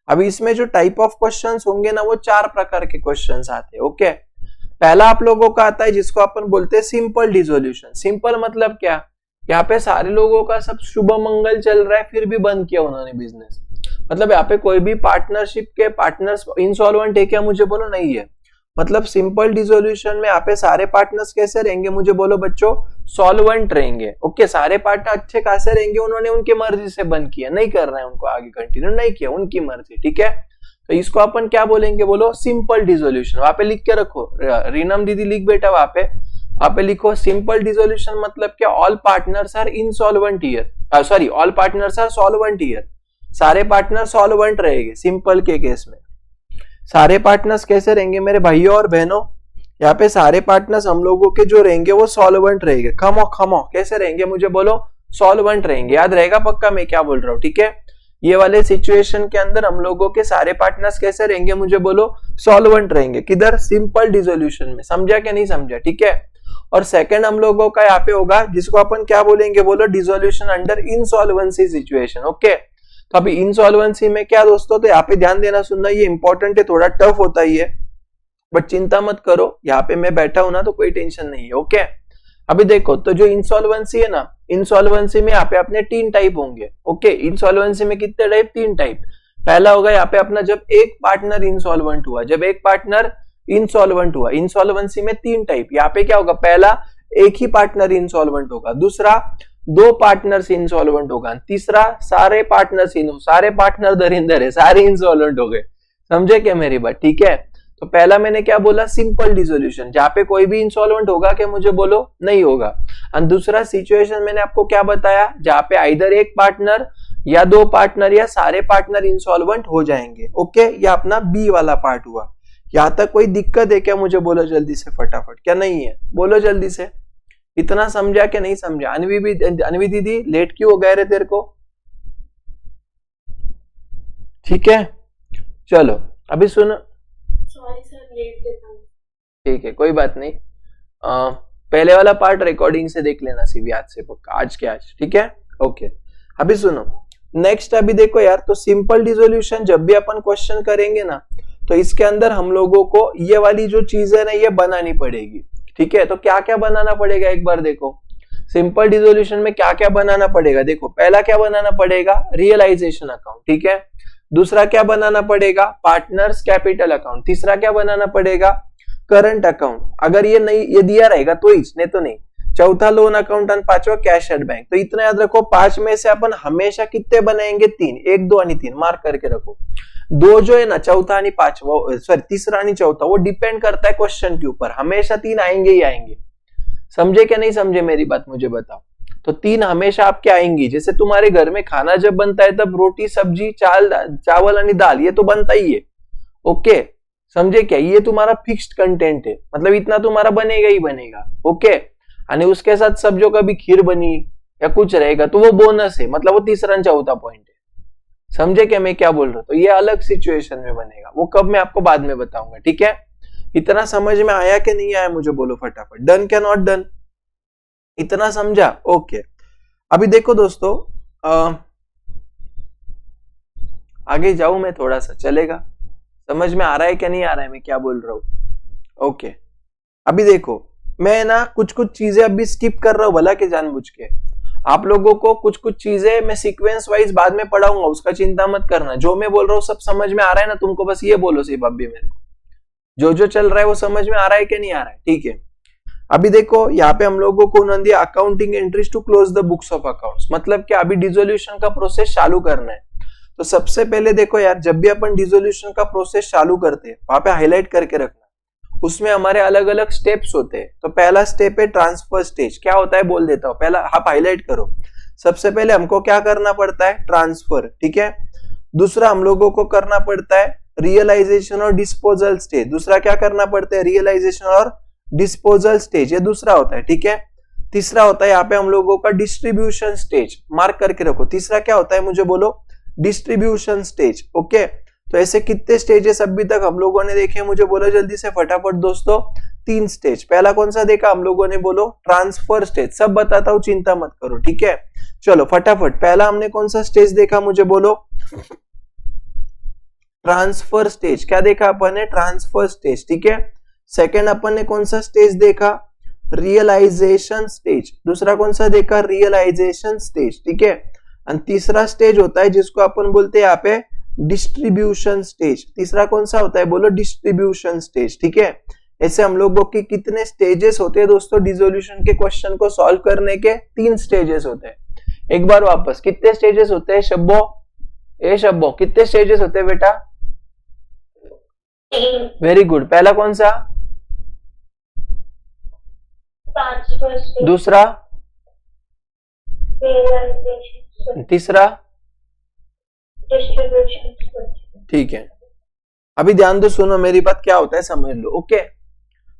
अभी इसमें जो टाइप ऑफ क्वेश्चंस होंगे ना वो 4 प्रकार के क्वेश्चंस आते हैं। ओके, पहला आप लोगों का आता है जिसको अपन बोलते हैं सिंपल डिसोल्यूशन। सिंपल मतलब क्या, यहाँ पे सारे लोगों का सब शुभ मंगल चल रहा है फिर भी बंद किया उन्होंने बिजनेस। मतलब यहाँ पे कोई भी पार्टनरशिप के पार्टनर्स इंसॉल्वेंट है क्या, मुझे बोलो नहीं है। मतलब सिंपल डिसोल्यूशन में यहाँ पे सारे पार्टनर्स कैसे रहेंगे, मुझे बोलो बच्चों, सॉल्वेंट रहेंगे। ओके, सारे पार्टनर अच्छे खासे रहेंगे, उन्होंने उनकी मर्जी से बंद किया, नहीं कर रहे हैं उनको आगे कंटिन्यू नहीं किया, उनकी मर्जी। ठीक है, तो इसको अपन क्या बोलेंगे, बोलो सिंपल डिसोल्यूशन। वहां पे लिख के रखो, रीनम दीदी लिख बेटा वहां पे लिखो सिंपल डिसोल्यूशन मतलब क्या, all partners are insolvent here, sorry all partners are solvent here. सारे पार्टनर सॉल्वेंट रहेंगे सिंपल के केस में। सारे पार्टनर्स कैसे रहेंगे मेरे भाइयों और बहनों, यहाँ पे सारे पार्टनर्स हम लोगों के जो रहेंगे वो सॉल्वेंट रहेंगे। खमो कैसे रहेंगे, मुझे बोलो सॉल्वेंट रहेंगे। याद रहेगा पक्का मैं क्या बोल रहा हूँ। ठीक है, ये वाले सिचुएशन के अंदर हम लोगों के सारे पार्टनर्स कैसे रहेंगे, मुझे बोलो सॉल्वेंट रहेंगे। किधर, सिंपल डिसोल्यूशन में। समझा क्या नहीं समझा। ठीक है, और सेकंड हम लोगों का यहाँ पे होगा जिसको अपन क्या बोलेंगे, बोलो dissolution under insolvency situation. Okay, तो अभी इनसॉल्वेंसी में क्या दोस्तों, तो यहाँ पे ध्यान देना सुनना, ये इंपॉर्टेंट है, थोड़ा टफ होता ही है, बट चिंता मत करो, यहाँ पे मैं बैठा हूं ना तो कोई टेंशन नहीं है। ओके, अभी देखो तो जो इंसॉल्वेंसी है ना, इंसॉल्वेंसी में यहाँ पे अपने 3 टाइप होंगे। ओके, इंसॉल्वेंसी में कितने टाइप, 3 टाइप। पहला होगा यहाँ पे अपना जब एक पार्टनर इंसॉल्वेंट हुआ, जब एक पार्टनर इंसॉल्वेंट हुआ। इंसॉल्वेंसी में 3 टाइप। यहाँ पे क्या होगा, पहला एक ही पार्टनर इंसॉल्वेंट होगा, दूसरा 2 पार्टनर्स इंसॉल्वेंट होगा, तीसरा सारे पार्टनर दरिंदर है, सारे इंसॉल्वेंट हो गए। समझे क्या मेरी बात। ठीक है, तो पहला मैंने क्या बोला, सिंपल डिसोल्यूशन, जहां पे कोई भी इंसॉल्वेंट होगा क्या, मुझे बोलो नहीं होगा। और दूसरा सिचुएशन मैंने आपको क्या बताया, जहां पे आइदर एक पार्टनर या 2 पार्टनर या सारे पार्टनर इंसॉल्वेंट हो जाएंगे। ओके, ये अपना बी वाला पार्ट हुआ। यहां तक कोई दिक्कत है क्या, मुझे बोलो जल्दी से फटाफट, क्या नहीं है, बोलो जल्दी से। इतना समझा क्या नहीं समझा। अनवी दीदी लेट क्यों हो गए रे तेरे को। ठीक है, चलो अभी सुनो। सॉरी सर, लेट देता हूं। ठीक है, कोई बात नहीं। पहले वाला पार्ट रिकॉर्डिंग से देख लेना सीवी आज से पक्का, आज के आज। ठीक है, ओके, अभी सुनो नेक्स्ट। अभी देखो यार, तो सिंपल डिसोल्यूशन जब भी अपन क्वेश्चन करेंगे ना, तो इसके अंदर हम लोगों को ये वाली जो चीज है ना, ये बनानी पड़ेगी। ठीक है, तो क्या क्या बनाना पड़ेगा एक बार देखो। सिंपल डिसोल्यूशन में क्या क्या बनाना पड़ेगा, देखो पहला क्या बनाना पड़ेगा, रियलाइजेशन अकाउंट। ठीक है, दूसरा क्या बनाना पड़ेगा, पार्टनर्स कैपिटल अकाउंट। तीसरा क्या बनाना पड़ेगा, करंट अकाउंट। अगर ये नहीं, ये दिया रहेगा तो ही, नहीं तो नहीं। चौथा लोन अकाउंट और पांचवा कैश एट बैंक। तो इतना याद रखो, 5 में से अपन हमेशा कितने बनाएंगे, 3, 1, 2 और 3 मार्क करके रखो। 2 जो है ना, चौथा नहीं पांचवा, सॉरी तीसरा नहीं चौथा, वो डिपेंड करता है क्वेश्चन के ऊपर, हमेशा 3 आएंगे ही आएंगे। समझे क्या नहीं समझे मेरी बात, मुझे बताओ। तो 3 हमेशा आपके आएंगी। जैसे तुम्हारे घर में खाना जब बनता है तब रोटी सब्जी चावल और दाल, ये तो बनता ही है। ओके, समझे क्या, ये तुम्हारा फिक्स्ड कंटेंट है, मतलब इतना तुम्हारा बनेगा ही बनेगा। ओके, और उसके साथ सब जो कभी खीर बनी या कुछ रहेगा तो वो बोनस है, मतलब वो तीसरा चौथा पॉइंट है। समझे क्या मैं क्या बोल रहा हूँ। तो ये अलग सिचुएशन में बनेगा, वो कब मैं आपको बाद में बताऊंगा। ठीक है, इतना समझ में आया कि नहीं आया, मुझे बोलो फटाफट। डन क्या नॉट डन, इतना समझा। ओके, अभी देखो दोस्तों, आगे जाऊं मैं थोड़ा सा, चलेगा, समझ में आ रहा है क्या नहीं आ रहा है मैं क्या बोल रहा हूं। ओके, अभी देखो मैं ना कुछ चीजें अभी स्किप कर रहा हूं, भला के जानबूझ के। आप लोगों को कुछ चीजें मैं सीक्वेंस वाइज बाद में पढ़ाऊंगा, उसका चिंता मत करना। जो मैं बोल रहा हूँ सब समझ में आ रहा है ना तुमको, बस ये बोलो सिर्फ अभी मेरे को, जो चल रहा है वो समझ में आ रहा है कि नहीं आ रहा है। ठीक है, अभी देखो यहाँ पे हम लोगों को उन्होंने दिया accounting entries to close the books of accounts. मतलब क्या, अभी डिसोल्यूशन का प्रोसेस चालू करना है। तो सबसे पहले देखो यार, जब भी अपन डिसोल्यूशन का प्रोसेस चालू करते हैं वहां पे हाईलाइट करके रखना, उसमें हमारे अलग अलग स्टेप्स होते हैं। तो पहला स्टेप है ट्रांसफर स्टेज। क्या होता है बोल देता हूं, पहला आप हाईलाइट करो। सबसे पहले हमको क्या करना पड़ता है, ट्रांसफर। ठीक है, दूसरा हम लोगों को करना पड़ता है रियलाइजेशन और डिस्पोजल स्टेज। दूसरा क्या करना पड़ता है, रियलाइजेशन और डिस्पोजल स्टेज, ये दूसरा होता है। ठीक है, तीसरा होता है यहाँ पे हम लोगों का डिस्ट्रीब्यूशन स्टेज, मार्क करके रखो। तीसरा क्या होता है, मुझे बोलो, डिस्ट्रीब्यूशन स्टेज। ओके, तो ऐसे कितने स्टेजेस अभी तक हम लोगों ने देखे, मुझे बोलो जल्दी से फटाफट दोस्तों। तीन स्टेज। पहला कौन सा देखा हम लोगों ने, बोलो ट्रांसफर स्टेज। सब बताता हूं, चिंता मत करो, ठीक है। चलो फटाफट, पहला हमने कौन सा स्टेज देखा, मुझे बोलो। Transfer stage. क्या देखा अपन ने, ट्रांसफर स्टेज, ठीक है। सेकेंड अपन ने कौन सा स्टेज देखा, रियलाइजेशन स्टेज। दूसरा कौन सा देखा, रियलाइजेशन स्टेज, ठीक है। और तीसरा स्टेज होता है जिसको अपन बोलते हैं यहाँ पे डिस्ट्रीब्यूशन स्टेज। तीसरा कौन सा होता है, बोलो डिस्ट्रीब्यूशन स्टेज, ठीक है। ऐसे हम लोगों के कितने स्टेजेस होते हैं दोस्तों, डिसोल्यूशन के क्वेश्चन को सॉल्व करने के 3 स्टेजेस होते हैं। एक बार वापस, कितने स्टेजेस होते हैं शब्बो, ए शब्बो, कितने स्टेजेस होते हैं बेटा, वेरी गुड। पहला कौन सा, दूसरा, तीसरा, ठीक है। अभी ध्यान दो, सुनो मेरी बात, क्या होता है समझ लो, ओके।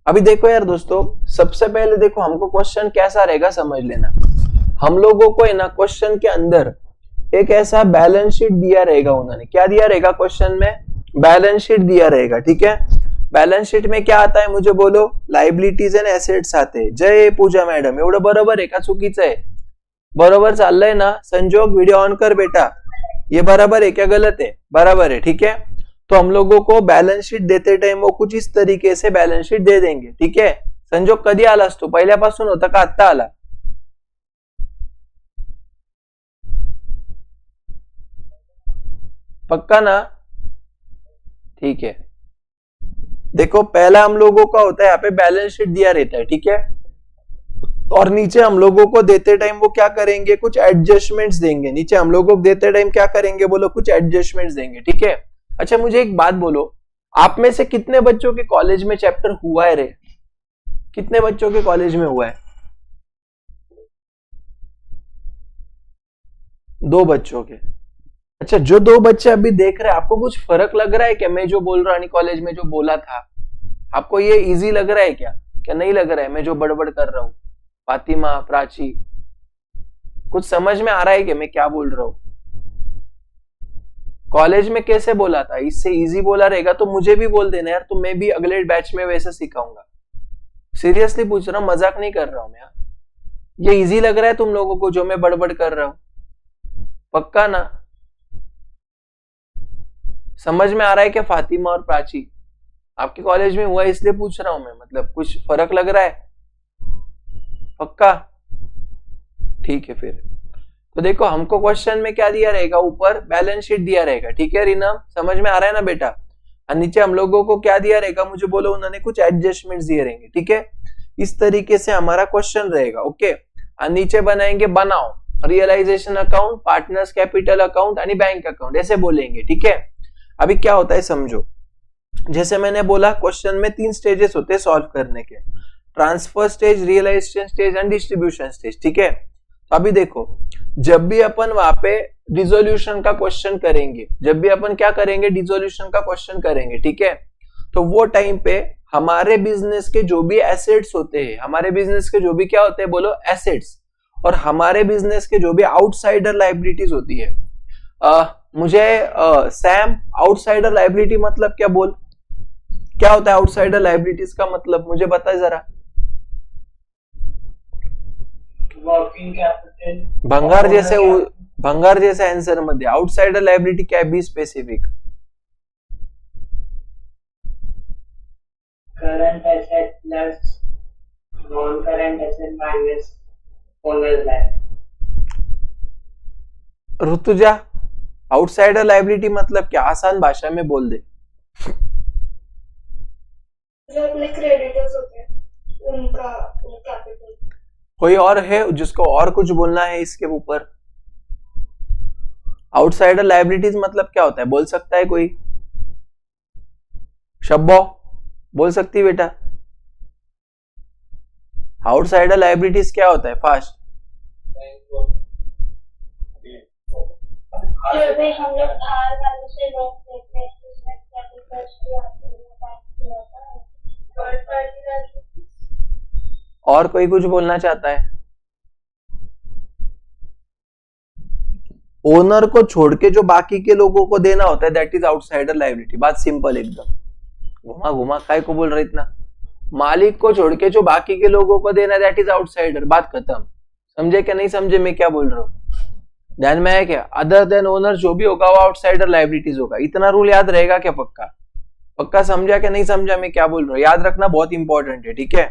अभी देखो यार दोस्तों, सबसे पहले देखो हमको क्वेश्चन कैसा रहेगा समझ लेना। हम लोगों को है ना क्वेश्चन के अंदर एक ऐसा बैलेंस शीट दिया रहेगा, उन्होंने क्या दिया रहेगा क्वेश्चन में, बैलेंस शीट दिया रहेगा, ठीक है। बैलेंस शीट में क्या आता है मुझे बोलो, लायबिलिटीज एंड एसेट्स आते। जय पूजा मॅडम, एवढं बरोबर आहे का चुकीचं आहे, बरोबर चाललंय ना। संजोग वीडियो ऑन कर बेटा, ये बराबर है क्या गलत है, बराबर है, ठीक है। तो हम लोगों को बैलेंस शीट देते टाइम वो कुछ इस तरीके से बैलेंस शीट दे देंगे, ठीक है। संजोग कधी आलास तू, पहिल्यापासून होता का आत्ता आला, पक्का ना, ठीक है। देखो पहला हम लोगों का होता है यहाँ पे बैलेंस शीट दिया रहता है, ठीक है। और नीचे हम लोगों को देते टाइम वो क्या करेंगे, कुछ एडजस्टमेंट्स देंगे। नीचे हम लोगों को देते टाइम क्या करेंगे, बोलो कुछ एडजस्टमेंट्स देंगे, ठीक है। अच्छा मुझे एक बात बोलो, आप में से कितने बच्चों के कॉलेज में चैप्टर हुआ है रे, कितने बच्चों के कॉलेज में हुआ है, 2 बच्चों के। अच्छा जो 2 बच्चे अभी देख रहे हैं, आपको कुछ फर्क लग रहा है क्या, मैं जो बोल रहा हूँ कॉलेज में जो बोला था, आपको ये इजी लग रहा है क्या नहीं लग रहा है, मैं जो बड़बड़ कर रहा हूँ, फातिमा, प्राची, कुछ समझ में आ रहा है कि मैं क्या बोल रहा हूँ। कॉलेज में कैसे बोला था, इससे इजी बोला रहेगा तो मुझे भी बोल देना यार, तो मैं भी अगले बैच में वैसे सिखाऊंगा। सीरियसली पूछ रहा हूँ, मजाक नहीं कर रहा हूं मैं। ये इजी लग रहा है तुम लोगों को जो मैं बड़बड़ कर रहा हूं, पक्का ना, समझ में आ रहा है क्या फातिमा और प्राची, आपके कॉलेज में हुआ इसलिए पूछ रहा हूं मैं, मतलब कुछ फर्क लग रहा है, पक्का, ठीक है। फिर तो देखो हमको क्वेश्चन में क्या दिया रहेगा, ऊपर बैलेंस शीट दिया रहेगा, ठीक है रीना, समझ में आ रहा है ना बेटा। और नीचे हम लोगों को क्या दिया रहेगा, मुझे बोलो, उन्होंने कुछ एडजस्टमेंट्स दिए रहेंगे, ठीक है। इस तरीके से हमारा क्वेश्चन रहेगा, ओके। और नीचे बनाएंगे बनाओ realisation account, partners capital account आणि बैंक अकाउंट, ऐसे बोलेंगे, ठीक है। अभी क्या होता है समझो, जैसे मैंने बोला क्वेश्चन में 3 स्टेजेस होते हैं सॉल्व करने के, transfer stage, realisation stage and distribution stage, ठीक है। तो अभी देखो, जब भी अपन वहां पे डिसोल्यूशन का क्वेश्चन करेंगे, जब भी अपन क्या करेंगे, डिसोल्यूशन का क्वेश्चन करेंगे, ठीक है। तो वो टाइम पे हमारे बिजनेस के जो भी एसेट्स होते हैं, हमारे बिजनेस के जो भी क्या होते हैं, बोलो एसेट्स, और हमारे बिजनेस के जो भी आउटसाइडर लायबिलिटीज होती है, मुझे सैम आउटसाइडर लायबिलिटी मतलब क्या बोल, क्या होता है आउटसाइडर लायबिलिटीज का मतलब, मुझे बता जरा। वर्किंग कैपिटल, भंगार जैसे आंसर मध्ये आउटसाइडर लायबिलिटी क्या है, be specific. Current asset plus non current asset minus owners liability. Rutuja outsider liability मतलब क्या, आसान भाषा में बोल दे। जो अपने क्रेडिटर्स होते हैं उनका कैपिटल। कोई और है जिसको और कुछ बोलना है इसके ऊपर, आउटसाइडर लायबिलिटीज मतलब क्या होता है, बोल सकता है कोई, शब्बो बोल सकती बेटा, आउटसाइडर लायबिलिटीज क्या होता है, फास्ट। जो भी हम लोग धार वालों से लोन लेते हैं उसमें कैपिटल्स भी आते हैं, थर्ड पार्टी। और कोई कुछ बोलना चाहता है, ओनर को छोड़ के जो बाकी के लोगों को देना होता है दैट इज आउटसाइडर लायबिलिटी, बात सिंपल एकदम, घुमा घुमा काय को बोल रहे इतना, मालिक को छोड़ के जो बाकी के लोगों को देना, दैट इज आउटसाइडर। बात खत्म। समझे क्या नहीं समझे मैं क्या बोल रहा हूँ? ध्यान में है क्या? अदर देन ओनर जो भी होगा वो आउटसाइडर लायबिलिटीज होगा। इतना रूल याद रहेगा क्या? पक्का पक्का समझा क्या नहीं समझा मैं क्या बोल रहा हूँ? याद रखना बहुत इंपॉर्टेंट है, ठीक है।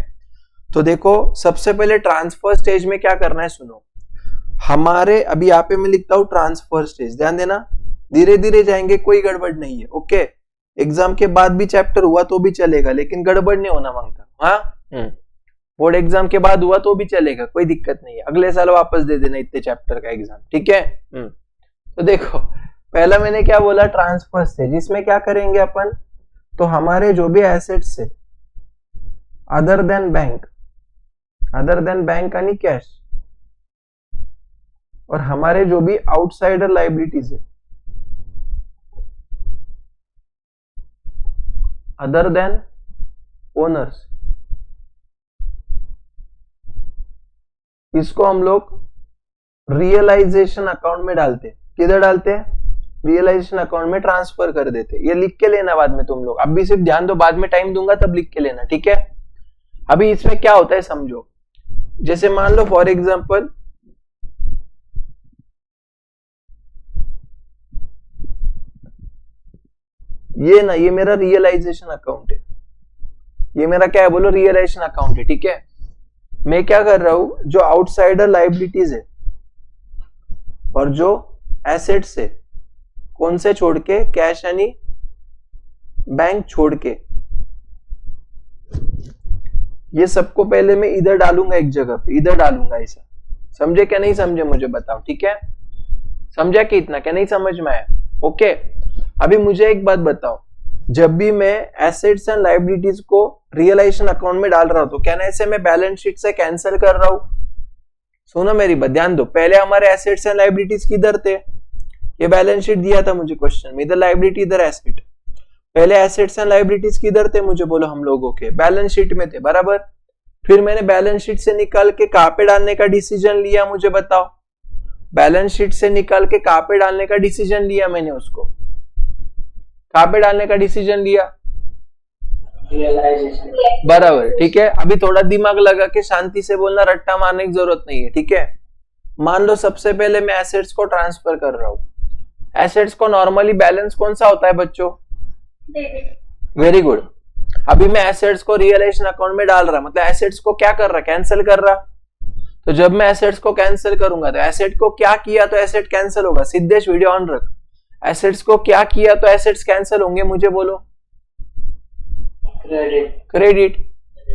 तो देखो सबसे पहले ट्रांसफर स्टेज में क्या करना है सुनो। हमारे अभी यहाँ पे मैं लिखता हूँ ट्रांसफर स्टेज, ध्यान देना, धीरे धीरे जाएंगे, कोई गड़बड़ नहीं है। ओके, एग्जाम के बाद भी चैप्टर हुआ तो भी चलेगा, लेकिन गड़बड़ नहीं होना मांगता। हाँ, बोर्ड एग्जाम के बाद हुआ तो भी चलेगा, कोई दिक्कत नहीं है। अगले साल वापस दे देना इतने चैप्टर का एग्जाम, ठीक है। तो देखो पहला मैंने क्या बोला, ट्रांसफर स्टेज। इसमें क्या करेंगे अपन, तो हमारे जो भी एसेट्स है अदर देन बैंक यानी कैश, और हमारे जो भी आउटसाइडर लायबिलिटीज है अदर देन ओनर्स, इसको हम लोग रियलाइजेशन अकाउंट में डालते हैं। किधर डालते हैं? रियलाइजेशन अकाउंट में ट्रांसफर कर देते। ये लिख के लेना बाद में तुम लोग, अभी सिर्फ ध्यान दो, बाद में टाइम दूंगा तब लिख के लेना, ठीक है। अभी इसमें क्या होता है समझो। जैसे मान लो फॉर एग्जांपल ये ना, ये मेरा रियलाइजेशन अकाउंट है, ये मेरा क्या है बोलो, रियलाइजेशन अकाउंट है, ठीक है। मैं क्या कर रहा हूं, जो आउटसाइडर लायबिलिटीज है और जो एसेट्स है, कौन से छोड़ के, कैश यानी बैंक छोड़ के, ये सबको पहले मैं इधर डालूंगा, एक जगह पे इधर डालूंगा ऐसा। समझे क्या नहीं समझे मुझे बताओ, ठीक है। समझा कि इतना क्या नहीं समझ में आया? ओके, अभी मुझे एक बात बताओ, जब भी मैं एसेट्स एंड लायबिलिटीज को रियलाइजेशन अकाउंट में डाल रहा हूं तो क्या ऐसे मैं बैलेंस शीट से कैंसिल कर रहा हूं? सुनो मेरी बात, ध्यान दो। पहले हमारे एसेट्स एंड लायबिलिटीज किधर थे? ये बैलेंस शीट दिया था मुझे क्वेश्चन में, इधर लायबिलिटी इधर एसेट। पहले एसेट्स एंड लायबिलिटीज किधर थे मुझे बोलो, हम लोगों के बैलेंस शीट में थे, बराबर। फिर मैंने बैलेंस शीट से निकाल के कहां पे डालने का डिसीजन लिया मुझे बताओ। बैलेंस शीट से निकाल के कहां पे डालने का डिसीजन लिया मैंने, उसको कहां पे डालने का डिसीजन लिया? बराबर, ठीक है। अभी थोड़ा दिमाग लगा के शांति से बोलना, रट्टा मारने की जरूरत नहीं है, ठीक है। मान लो सबसे पहले मैं एसेट्स को ट्रांसफर कर रहा हूं। एसेट्स को नॉर्मली बैलेंस कौन सा होता है बच्चों? Very good. अभी मैं एसेट्स को रियलाइजेशन अकाउंट में डाल रहा, मतलब एसेट्स को क्या कर रहा, कैंसिल कर रहा। तो जब मैं एसेट्स को कैंसिल करूंगा तो एसेट को क्या किया तो एसेट कैंसिल होगा। सिद्धेश वीडियो ऑन रख। एसेट्स को क्या किया तो एसेट्स कैंसिल होंगे मुझे बोलो? क्रेडिट।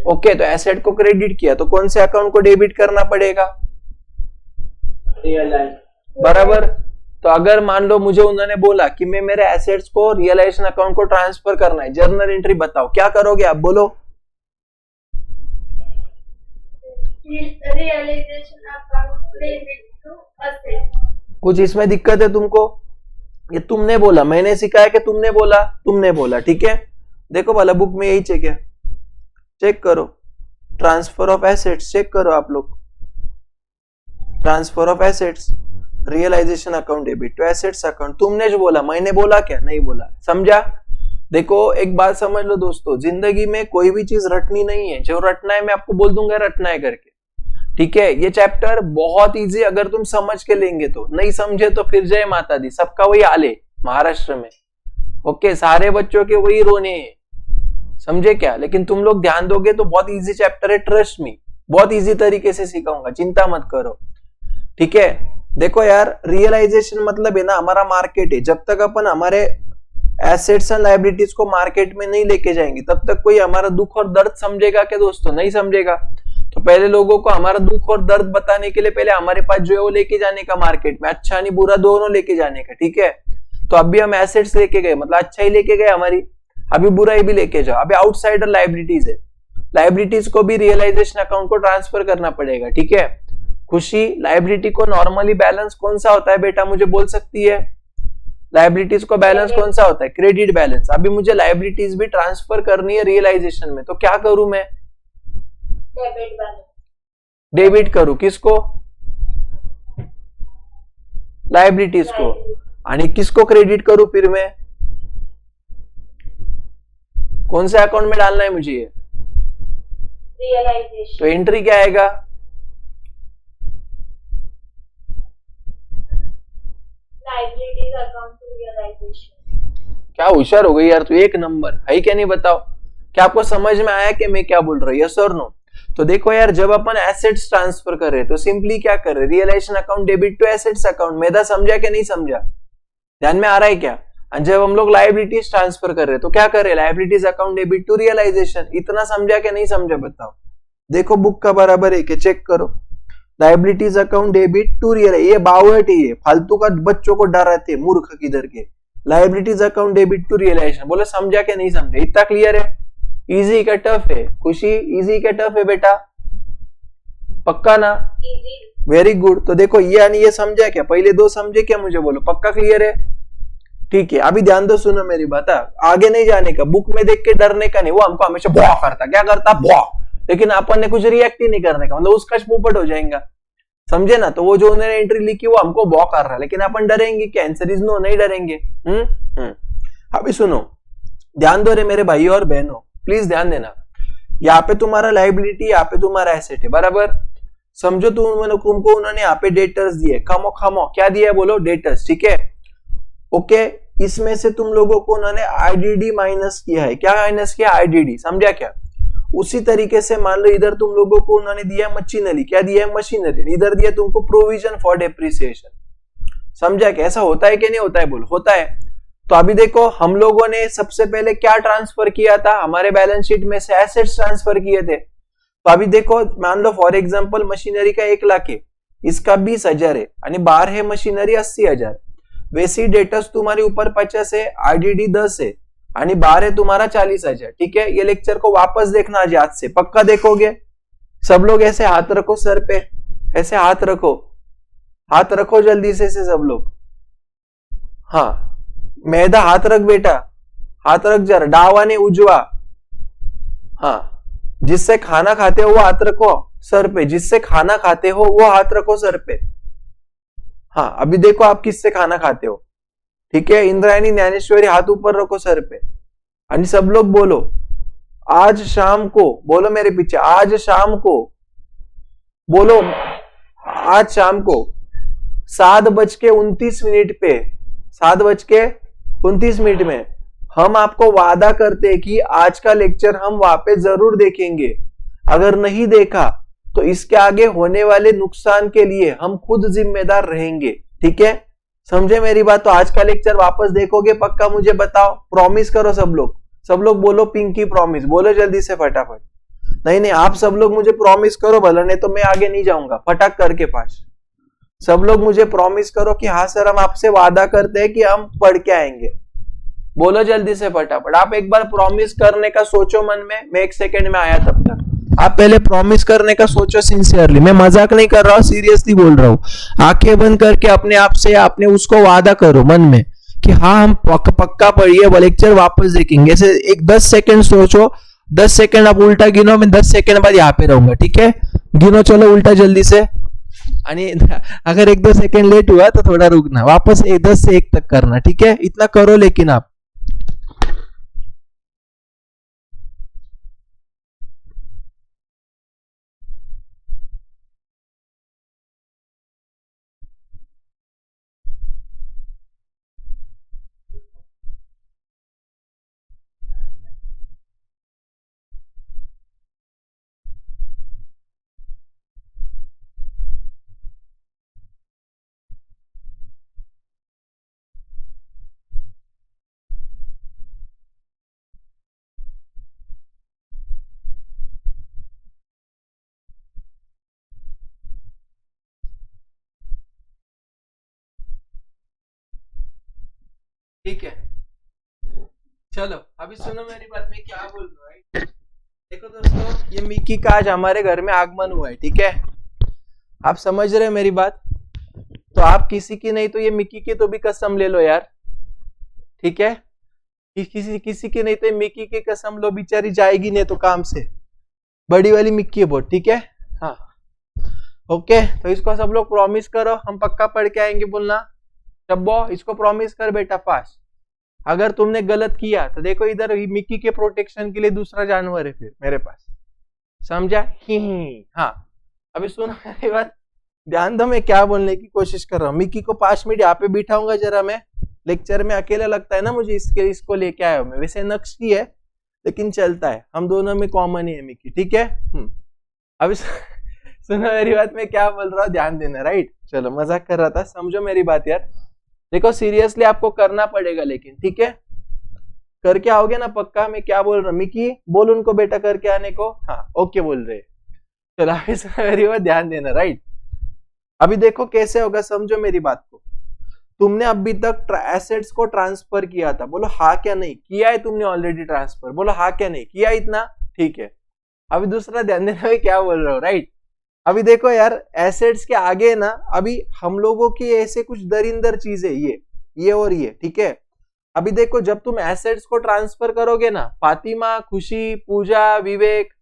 ओके, तो एसेट को क्रेडिट किया तो कौन से अकाउंट को डेबिट करना पड़ेगा? बराबर। तो अगर मान लो मुझे उन्होंने बोला कि मैं मेरे एसेट्स को रियलाइजेशन अकाउंट को ट्रांसफर करना है, जर्नल एंट्री बताओ, क्या करोगे आप बोलो? Realisation account debit to asset. कुछ इसमें दिक्कत है तुमको? ये तुमने बोला, मैंने सिखाया कि तुमने बोला? तुमने बोला, ठीक है। देखो वाला बुक में यही चेक है, चेक करो। ट्रांसफर ऑफ एसेट्स चेक करो आप लोग। Transfer of assets, realisation account debit to assets account. तुमने जो बोला, मैंने बोला क्या? नहीं बोला। समझा? देखो एक बात समझ लो दोस्तों, जिंदगी में कोई भी चीज रटनी नहीं है। जो रटना है मैं आपको बोल दूंगा रटना है करके, ठीक है। ये चैप्टर बहुत इजी, अगर तुम समझ के लेंगे तो। नहीं समझे तो फिर जय माता दी, सबका वही हाल है महाराष्ट्र में। ओके, सारे बच्चों के वही रोने हैं, समझे क्या। लेकिन तुम लोग ध्यान दोगे तो बहुत इजी चैप्टर है, ट्रस्ट मी, बहुत इजी तरीके से सिखाऊंगा, चिंता मत करो, ठीक है। देखो यार, रियलाइजेशन मतलब है ना हमारा मार्केट है। जब तक अपन हमारे एसेट्स एंड लायबिलिटीज को मार्केट में नहीं लेके जाएंगे तब तक कोई हमारा दुख और दर्द समझेगा क्या दोस्तों? नहीं समझेगा। तो पहले लोगों को हमारा दुख और दर्द बताने के लिए पहले हमारे पास जो है वो लेके जाने का मार्केट में, अच्छा नहीं बुरा दोनों लेके जाने का, ठीक है। तो अभी हम एसेट्स लेके गए, मतलब अच्छा ही लेके गए हमारी, अभी बुराई भी लेके जाओ। अभी आउटसाइडर लायबिलिटीज है, लायबिलिटीज को भी रियलाइजेशन अकाउंट को ट्रांसफर करना पड़ेगा, ठीक है। खुशी, लायबिलिटी को नॉर्मली बैलेंस कौन सा होता है बेटा मुझे बोल सकती है? लायबिलिटीज को बैलेंस कौन सा होता है? Credit balance. अभी मुझे लायबिलिटीज भी ट्रांसफर करनी है रियलाइजेशन में, तो क्या करूं मैं? डेबिट करूं। किसको? लायबिलिटीज को। आणि किसको क्रेडिट करूं फिर मैं? कौन से अकाउंट में डालना है मुझे? ये realization. तो एंट्री क्या आएगा? Liabilities account to realization. क्या होशियार हो गई यार तू, एक नंबर है क्या नहीं बताओ। क्या आपको समझ में आया कि मैं क्या बोल रहा हूँ, यस और नो? तो देखो यार, जब अपन एसेट्स ट्रांसफर कर रहे हैं तो सिंपली क्या कर रहे हैं, realisation account debit to assets account. मेरा समझा कि नहीं समझा, ध्यान में आ रहा है क्या? और जब हम लोग लायबिलिटीज ट्रांसफर कर रहे हैं तो क्या कर रहे हैं, liabilities account debit to realisation. इतना समझा कि नहीं समझा बताओ? देखो बुक का बराबर है कि चेक करो, liabilities account debit to realise, ये बावट है, ये फालतू का बच्चों को डराते मूर्ख किधर के। Liabilities account debit to realisation, बोले समझा कि नहीं समझा? इतना क्लियर है? इजी क्या टफ है? खुशी, इजी क्या टफ है बेटा? पक्का ना? Easy. Very good. तो देखो ये यानी ये समझा क्या? पहले दो समझे क्या? मुझे बोलो पक्का क्लियर है? ठीक है, अभी ध्यान दो, सुनो मेरी बात। आगे नहीं जाने का, बुक में देख के डरने का नहीं। वो हमको हमेशा बुआ करता, क्या करता? बुआ। लेकिन अपन ने कुछ रिएक्ट ही नहीं करने का, मतलब उसका पोपट हो जाएगा, समझे ना? तो वो जो उन्होंने एंट्री लिखी वो हमको बुआ कर रहा है, लेकिन अपन डरेंगे क्या? आंसर इज नो, नहीं डरेंगे। अभी सुनो, ध्यान दो रे मेरे भाई और बहनों, प्लीज ध्यान देना। यहाँ पे तुम्हारा लाइबिलिटी, यहाँ पे तुम्हारा एसेट है, बराबर? समझो तुमको उन्होंने यहाँ पे डेटर्स दिए, खमो खमो क्या दिया है बोलो? डेटर्स, ठीक है? ओके, इसमें से तुम लोगों को उन्होंने आईडीडी माइनस किया है। क्या माइनस किया? आईडीडी, समझा क्या? उसी तरीके से मान लो इधर तुम लोगों को उन्होंने दिया मशीनरी, क्या दिया है? मशीनरी। इधर दिया तुमको प्रोविजन फॉर डेप्रिसिएशन, समझा क्या? ऐसा होता है कि नहीं होता है बोलो? होता है। तो अभी देखो, हम लोगों ने सबसे पहले क्या ट्रांसफर किया था? हमारे बैलेंस शीट में से एसेट्स ट्रांसफर किए थे। तो अभी देखो, मान लो फॉर एग्जांपल मशीनरी का 1 लाख है, इसका 20,000 है, यानी बाहर है मशीनरी 80,000। वैसी डेटर्स तुम्हारे ऊपर 50 है, आईडीडी 10 है, यानी बाहर है तुम्हारा 40,000। ठीक है, ये लेक्चर को वापस देखना आज याद से, पक्का देखोगे? सब लोग ऐसे हाथ रखो सर पे, ऐसे हाथ रखो, हाथ रखो जल्दी से सब लोग। हाँ, मैदा हाथ रख बेटा, हाथ रख जरा, डावा ने उजवा। हाँ, जिससे खाना खाते हो वो हाथ रखो सर पे, जिससे खाना खाते हो वो हाथ रखो सर पे। हाँ, अभी देखो आप किससे खाना खाते हो, ठीक है? इंद्रायणी, ज्ञानेश्वरी, हाथ ऊपर रखो सर पे। यानी सब लोग बोलो, आज शाम को, बोलो मेरे पीछे, आज शाम को, बोलो आज शाम को 7:29 पे, 7:29 में हम आपको वादा करते हैं कि आज का लेक्चर हम वहां पे जरूर देखेंगे। अगर नहीं देखा तो इसके आगे होने वाले नुकसान के लिए हम खुद जिम्मेदार रहेंगे, ठीक है? समझे मेरी बात? तो आज का लेक्चर वापस देखोगे पक्का? मुझे बताओ, प्रॉमिस करो सब लोग बोलो पिंकी प्रॉमिस, बोलो जल्दी से फटाफट। नहीं, आप सब लोग मुझे प्रॉमिस करो भला, नहीं तो मैं आगे नहीं जाऊंगा, फटाक करके पास। सब लोग मुझे प्रॉमिस करो कि हाँ सर, हम आपसे वादा करते हैं कि हम पढ़ के आएंगे। बोलो जल्दी से फटाफट। आप एक बार प्रॉमिस करने का सोचो मन में, मैं 1 सेकेंड में आया तब तक। आप पहले प्रॉमिस करने का सोचो सिंसियरली, मैं मजाक नहीं कर रहा हूँ, सीरियसली बोल रहा हूँ। आंखें बंद करके अपने आप से आपने उसको वादा करो मन में कि हाँ हम पक्का पढ़िए, वो लेक्चर वापस देखेंगे। ऐसे एक 10 सेकेंड सोचो, 10 सेकेंड आप उल्टा गिनो, मैं 10 सेकेंड बाद यहाँ पे रहूंगा, ठीक है? गिनो चलो उल्टा जल्दी से। अगर 1-2 सेकेंड लेट हुआ तो थोड़ा रुकना, वापस 10 से 1 तक करना, ठीक है? इतना करो लेकिन आप। ठीक है, चलो अभी सुनो मेरी बात, मैं क्या बोल रहा हूँ। देखो दोस्तों, ये मिक्की का आज हमारे घर में आगमन हुआ है, ठीक है? आप समझ रहे हो मेरी बात? तो आप किसी की नहीं तो ये मिक्की की तो भी कसम ले लो यार, ठीक है? किसी की नहीं तो मिक्की की कसम लो, बेचारी जाएगी नहीं तो काम से, बड़ी वाली मिक्की है बहुत, ठीक है? हाँ, ओके, तो इसको सब लोग प्रॉमिस करो, हम पक्का पढ़ के आएंगे, बोलना चब्बो, इसको प्रॉमिस कर बेटा फास्ट। अगर तुमने गलत किया तो देखो इधर मिक्की के प्रोटेक्शन के लिए दूसरा जानवर है फिर मेरे पास, समझा? ही। हाँ, अभी सुनो मेरी बात, ध्यान दो मैं क्या बोलने की कोशिश कर रहा हूँ। मिकी को 5 मिनट यहाँ पे बिठाऊंगा जरा मैं, लेक्चर में अकेला लगता है ना मुझे, इसको लेके आया हूँ मैं। वैसे नक्शी है लेकिन चलता है, हम दोनों में कॉमन ही है मिकी, ठीक है। अभी सुनो मेरी बात, मैं क्या बोल रहा हूँ ध्यान देना, राइट। चलो मजाक कर रहा था, समझो मेरी बात यार। देखो सीरियसली आपको करना पड़ेगा लेकिन, ठीक है। करके आओगे ना पक्का? मैं क्या बोल रहा हूँ, मिकी बोल उनको बेटा करके आने को। हाँ ओके बोल रहे। चलो अभी मेरी बात ध्यान देना, राइट। अभी देखो कैसे होगा, समझो मेरी बात को। तुमने अभी तक एसेट्स को ट्रांसफर किया था, बोलो हाँ क्या नहीं किया है तुमने ऑलरेडी ट्रांसफर, बोलो हाँ क्या नहीं किया इतना, ठीक है। अभी दूसरा ध्यान देना मैं क्या बोल रहा हूँ, राइट। अभी देखो यार, एसेट्स के आगे ना अभी हम लोगों की ऐसे कुछ दरिंदर चीजें, ये और ये, ठीक है। अभी देखो जब तुम एसेट्स को ट्रांसफर करोगे ना, फातिमा, खुशी, पूजा, विवेक,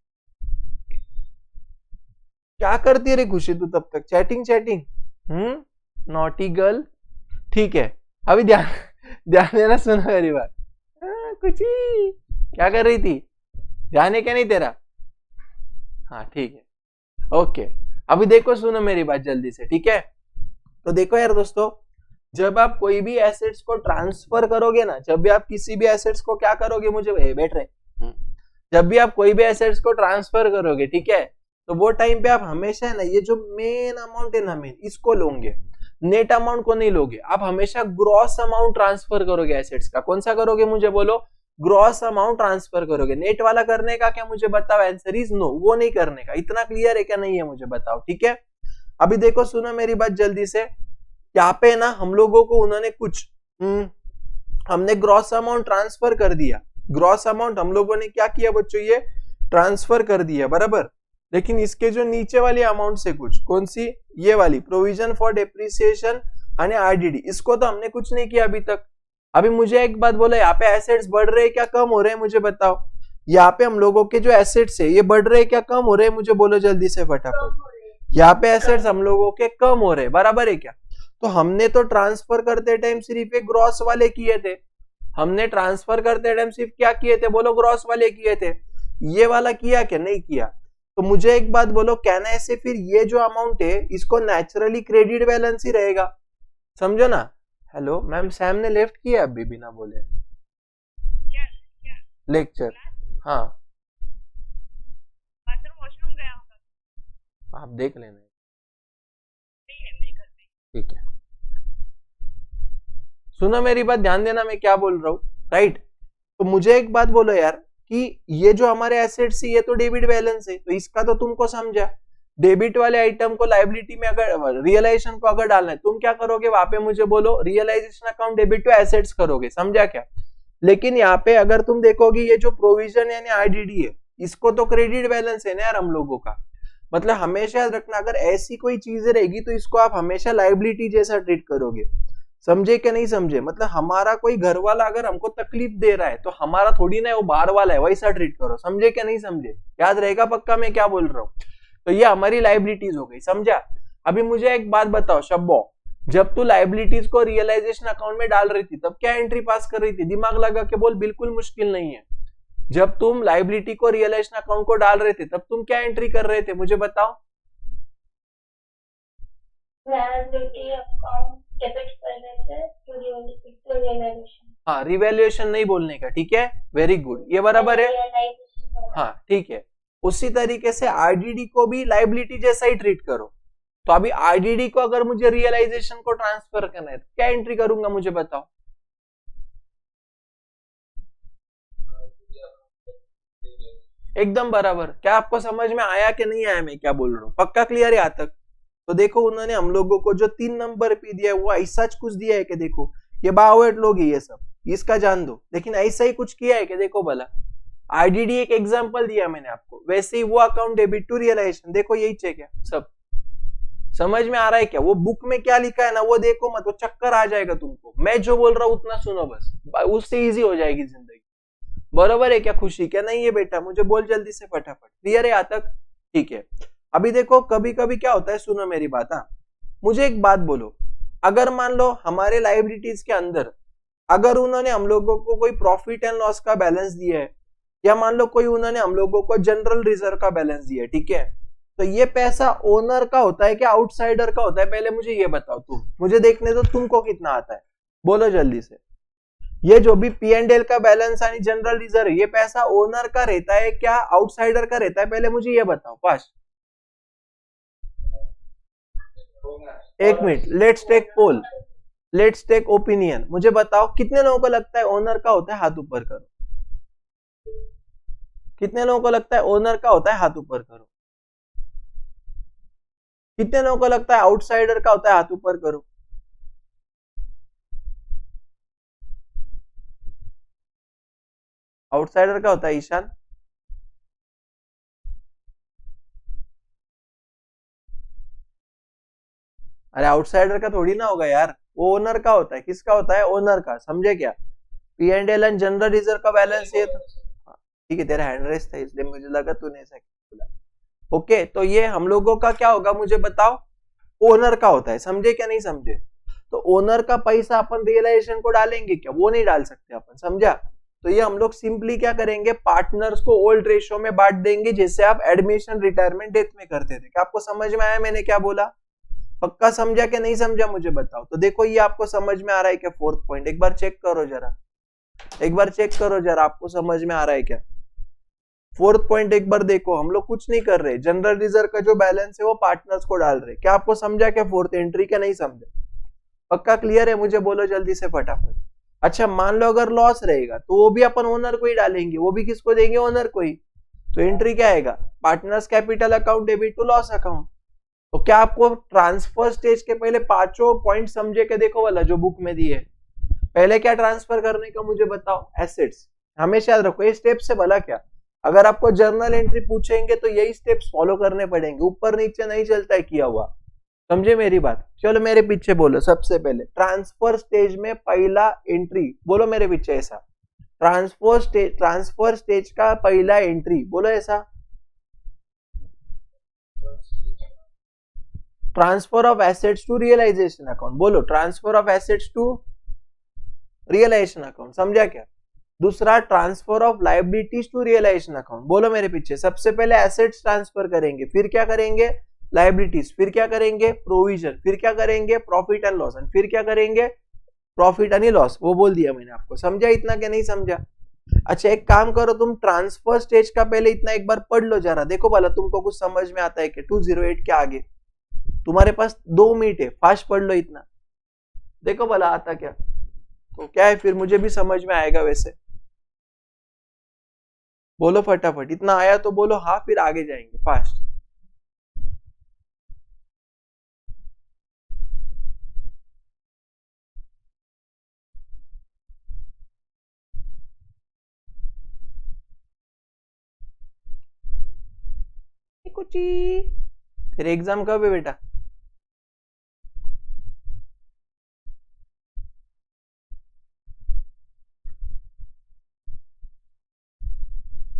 क्या करती रही खुशी तू तब तक? चैटिंग, नॉटी गर्ल, ठीक है। अभी ध्यान देना, सुनो मेरी बात। खुशी क्या कर रही थी, ध्यान है क्या नहीं तेरा? हाँ ठीक है, ओके। अभी देखो सुनो मेरी बात जल्दी से, ठीक है। तो देखो यार दोस्तों, जब आप कोई भी एसेट्स को ट्रांसफर करोगे ना, जब भी आप किसी भी एसेट्स को क्या करोगे, मुझे बैठ रहे, जब भी आप कोई भी एसेट्स को ट्रांसफर करोगे, ठीक है, तो वो टाइम पे आप हमेशा है ना, ये जो मेन अमाउंट है ना, मेन इसको लोगे, नेट अमाउंट को नहीं लोगे। आप हमेशा ग्रॉस अमाउंट ट्रांसफर करोगे एसेट्स का। कौन सा करोगे मुझे बोलो? ग्रॉस अमाउंट ट्रांसफर करोगे। नेट वाला करने का क्या मुझे बताओ? आंसर इज नो, वो नहीं करने का। इतना क्लियर है क्या नहीं है मुझे बताओ, ठीक है। अभी देखो सुनो मेरी बात जल्दी से, यहाँ पे ना हम लोगों को उन्होंने कुछ हमने ग्रॉस अमाउंट ट्रांसफर कर दिया। ग्रॉस अमाउंट हम लोगों ने क्या किया बच्चों, ये ट्रांसफर कर दिया, बराबर। लेकिन इसके जो नीचे वाली अमाउंट से कुछ, कौन सी, ये वाली प्रोविजन फॉर डेप्रिसिएशन यानी आरडीडी, इसको तो हमने कुछ नहीं किया अभी तक। अभी मुझे एक बात बोलो, यहाँ पे एसेट्स बढ़ रहे हैं क्या कम हो रहे हैं मुझे बताओ? यहाँ पे हम लोगों के जो एसेट्स है ये बढ़ रहे हैं क्या कम हो रहे हैं मुझे बोलो जल्दी से फटाफट। यहाँ पे एसेट्स हम लोगों के कम हो रहे हैं, बराबर है क्या? तो हमने तो ट्रांसफर करते टाइम सिर्फ एक ग्रॉस वाले किए थे। हमने ट्रांसफर करते टाइम सिर्फ क्या किए थे बोलो? ग्रॉस वाले किए थे। ये वाला किया क्या? नहीं किया। तो मुझे एक बात बोलो, कहना ऐसे फिर ये जो अमाउंट है इसको नेचुरली क्रेडिट बैलेंस ही रहेगा, समझो ना। हेलो मैम, सैम ने लेफ्ट किया अभी बिना बोले लेक्चर। हाँ वॉशरूम गया होगा, आप देख लेना, ठीक है। सुनो मेरी बात, ध्यान देना मैं क्या बोल रहा हूँ, राइट। तो मुझे एक बात बोलो यार, कि ये जो हमारे एसेट्स है ये तो डेबिट बैलेंस है, तो इसका तो तुमको समझा। डेबिट वाले आइटम को लायबिलिटी में अगर रियलाइजेशन को अगर डालना है, तुम क्या करोगे वहां पे मुझे बोलो? Realisation account debit to assets करोगे, समझा क्या? लेकिन यहाँ पे अगर तुम देखोगे ये जो प्रोविजन यानी आईडीडी है, इसको तो क्रेडिट बैलेंस है ना यार हम लोगों का। मतलब हमेशा याद रखना, अगर ऐसी कोई चीज रहेगी तो इसको आप हमेशा लायबिलिटी जैसा ट्रीट करोगे, समझे क्या नहीं समझे? मतलब हमारा कोई घर वाला अगर हमको तकलीफ दे रहा है तो हमारा थोड़ी ना वो बाहर वाला है, वैसा ट्रीट करो, समझे क्या नहीं समझे? याद रहेगा पक्का मैं क्या बोल रहा हूँ? तो ये हमारी लाइबिलिटीज हो गई, समझा। अभी मुझे एक बात बताओ शब्बो, जब तू लाइबिलिटीज को रियलाइजेशन अकाउंट में डाल रही थी तब क्या एंट्री पास कर रही थी? दिमाग लगा के बोल, बिल्कुल मुश्किल नहीं है। जब तुम लाइबिलिटी को रियलाइजेशन अकाउंट को डाल रहे थे तब तुम क्या एंट्री कर रहे थे मुझे बताओ? हाँ, रिवैल्यूएशन नहीं बोलने का, ठीक है, वेरी गुड, ये बराबर है। हाँ ठीक है, उसी तरीके से आरडीडी को भी लाइबिलिटी जैसा ही ट्रीट करो। तो अभी आरडीडी को अगर मुझे रियलाइजेशन को ट्रांसफर करना है तो क्या एंट्री करूंगा मुझे बताओ? एकदम बराबर। क्या आपको समझ में आया कि नहीं आया मैं क्या बोल रहा हूँ? पक्का क्लियर है यहाँ तक? तो देखो उन्होंने हम लोगों को जो 3 नंबर पे दिया है वो ऐसा कुछ दिया है कि देखो ये 52 लोग है, ये सब इसका जान दो, लेकिन ऐसा ही कुछ किया है कि देखो भला। आईडीडी एक एग्जांपल दिया मैंने आपको, वैसे ही वो अकाउंट डेबिट टू रियलाइजेशन, देखो यही चेक है सब। समझ में आ रहा है क्या? वो बुक में क्या लिखा है ना वो देखो मत, वो चक्कर आ जाएगा तुमको। मैं जो बोल रहा हूँ उतना सुनो बस, उससे इजी हो जाएगी जिंदगी। बरोबर है क्या खुशी? क्या नहीं है बेटा? मुझे बोल जल्दी से फटाफट, क्लियर है यहाँ तक? ठीक है। अभी देखो कभी कभी क्या होता है, सुनो मेरी बात। हाँ मुझे एक बात बोलो, अगर मान लो हमारे लाइबिलिटीज के अंदर अगर उन्होंने हम लोगों को कोई प्रॉफिट एंड लॉस का बैलेंस दिया है या मान लो कोई उन्होंने हम लोगों को जनरल रिजर्व का बैलेंस दिया, ठीक है, तो ये पैसा ओनर का होता है क्या आउटसाइडर का होता है? पहले मुझे ये बताओ, तुम मुझे देखने दो तुमको कितना आता है, बोलो जल्दी से। ये जो भी P&L का बैलेंस यानी जनरल रिजर्व, ये पैसा ओनर का रहता है क्या आउटसाइडर का रहता है? पहले मुझे ये बताओ फास्ट। एक minute, let's take poll, let's take opinion. मुझे बताओ कितने लोगों को लगता है ओनर का होता है? हाथ ऊपर करो। कितने लोगों को लगता है ओनर का होता है? हाथ ऊपर करो। कितने लोगों को लगता है आउटसाइडर का होता है? हाथ ऊपर करो। आउटसाइडर का होता है ईशान? अरे आउटसाइडर का थोड़ी ना होगा यार, वो ओनर का होता है। किसका होता है? ओनर का, समझे क्या? P&L एंड जनरल रिजर्व का बैलेंस ये तो ठीक है, तेरा हैंड रेस था इसलिए मुझे लगा तूने ऐसा बोला। ओके, तो ये हम लोगों का क्या होगा मुझे बताओ? ओनर का होता है, समझे क्या नहीं समझे? तो ओनर का पैसा अपन रियलाइजेशन को डालेंगे क्या? वो नहीं डाल सकते अपन, समझा? तो ये हम लोग सिंपली क्या करेंगे, पार्टनर्स को ओल्ड रेशियो में बांट देंगे, जैसे आप एडमिशन रिटायरमेंट डेथ में करते थे। क्या आपको समझ में आया मैंने क्या बोला? पक्का समझा कि नहीं समझा मुझे बताओ। तो देखो ये आपको समझ में आ रहा है क्या? फोर्थ पॉइंट एक बार चेक करो जरा, एक बार चेक करो जरा, आपको समझ में आ रहा है क्या? फोर्थ पॉइंट एक बार देखो, हम लोग कुछ नहीं कर रहे, जनरल रिजर्व का जो बैलेंस है वो पार्टनर्स को डाल रहे। क्या आपको समझा क्या फोर्थ एंट्री? क्या नहीं समझे? पक्का क्लियर है? मुझे बोलो जल्दी से फटाफट। अच्छा मान लो अगर लॉस रहेगा तो वो भी अपन ओनर को ही डालेंगे, वो भी किसको देंगे? ओनर को ही। तो एंट्री क्या आएगा? Partners capital account debit to loss account. तो क्या आपको ट्रांसफर स्टेज के पहले पांचों पॉइंट समझे के देखो वाला जो बुक में दिए? पहले क्या ट्रांसफर करने का मुझे बताओ? एसेट्स। हमेशा याद रखो ये स्टेप से भला क्या, अगर आपको जर्नल एंट्री पूछेंगे तो यही स्टेप्स फॉलो करने पड़ेंगे, ऊपर नीचे नहीं चलता है किया हुआ, समझे मेरी बात? चलो मेरे पीछे बोलो, सबसे पहले ट्रांसफर स्टेज में पहला एंट्री, बोलो मेरे पीछे ऐसा। ट्रांसफर स्टेज का पहला एंट्री बोलो ऐसा। Transfer of assets to realisation account, बोलो transfer of assets to realisation account, समझा क्या? दूसरा transfer of liabilities to realisation account, बोलो मेरे पीछे। सबसे पहले एसेट्स ट्रांसफर करेंगे, फिर क्या करेंगे? लायबिलिटीज, फिर क्या करेंगे? प्रोविजन, फिर क्या करेंगे? प्रॉफिट एंड लॉस, फिर क्या करेंगे? Profit and loss. वो बोल दिया मैंने आपको, समझा इतना क्या नहीं समझा? अच्छा एक काम करो, तुम ट्रांसफर स्टेज का पहले इतना एक बार पढ़ लो जरा, देखो भला तुमको कुछ समझ में आता है कि 208 के आगे तुम्हारे पास 2 मिनट है, फास्ट पढ़ लो इतना, देखो भला आता क्या। तो क्या है फिर, मुझे भी समझ में आएगा वैसे। बोलो फटाफट, इतना आया तो बोलो हाँ, फिर आगे जाएंगे फास्ट। कुछ तेरे एग्जाम कब है बेटा?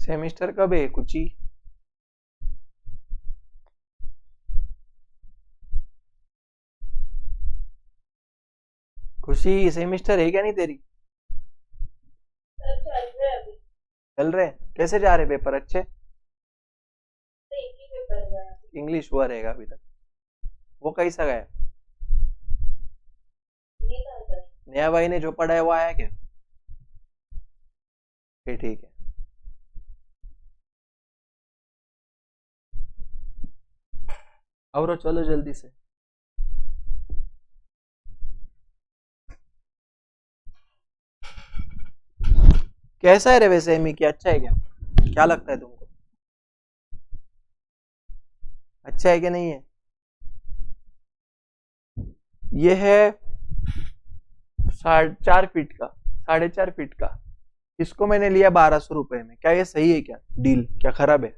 सेमेस्टर कब है कुछ? खुशी सेमेस्टर है क्या नहीं तेरी? चल रहे? कैसे जा रहे पेपर? अच्छे? इंग्लिश हुआ रहेगा अभी तक? वो कैसा गया? नया भाई ने जो पढ़ा है वो आया क्या? फिर ठीक है। और चलो जल्दी से। कैसा है रे वैसे एमी की? अच्छा है क्या? क्या लगता है तुमको? अच्छा है कि नहीं है? ये है 4.5 फीट का, 4.5 फीट का। इसको मैंने लिया 1200 रुपए में। क्या ये सही है क्या डील? क्या खराब है?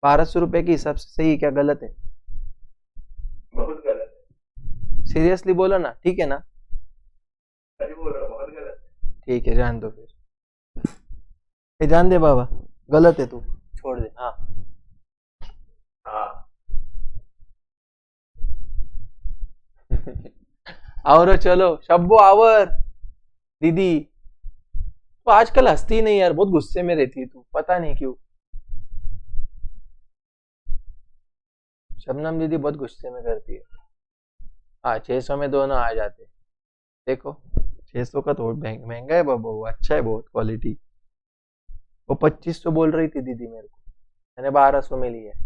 1200 रुपए के हिसाब से सही है क्या गलत है? बहुत गलत है। सीरियसली बोलो ना, ठीक है ना? सही बोल रहा हूँ, बहुत गलत है। ठीक है जान दो फिर, ये जान दे बाबा, गलत है तू, छोड़ दे। हाँ हाँ और चलो शब्बो आवर दीदी, तो आजकल हंसती ही नहीं यार, बहुत गुस्से में रहती है तू, पता नहीं क्यों। शबनम दीदी बहुत गुस्से में करती है। हाँ 600 में दोनों आ जाते। देखो 600 का तो महंगा है बाबा, वो अच्छा है बहुत क्वालिटी। वो 2500 बोल रही थी दीदी मेरे को, मैंने 1200 में लिया है।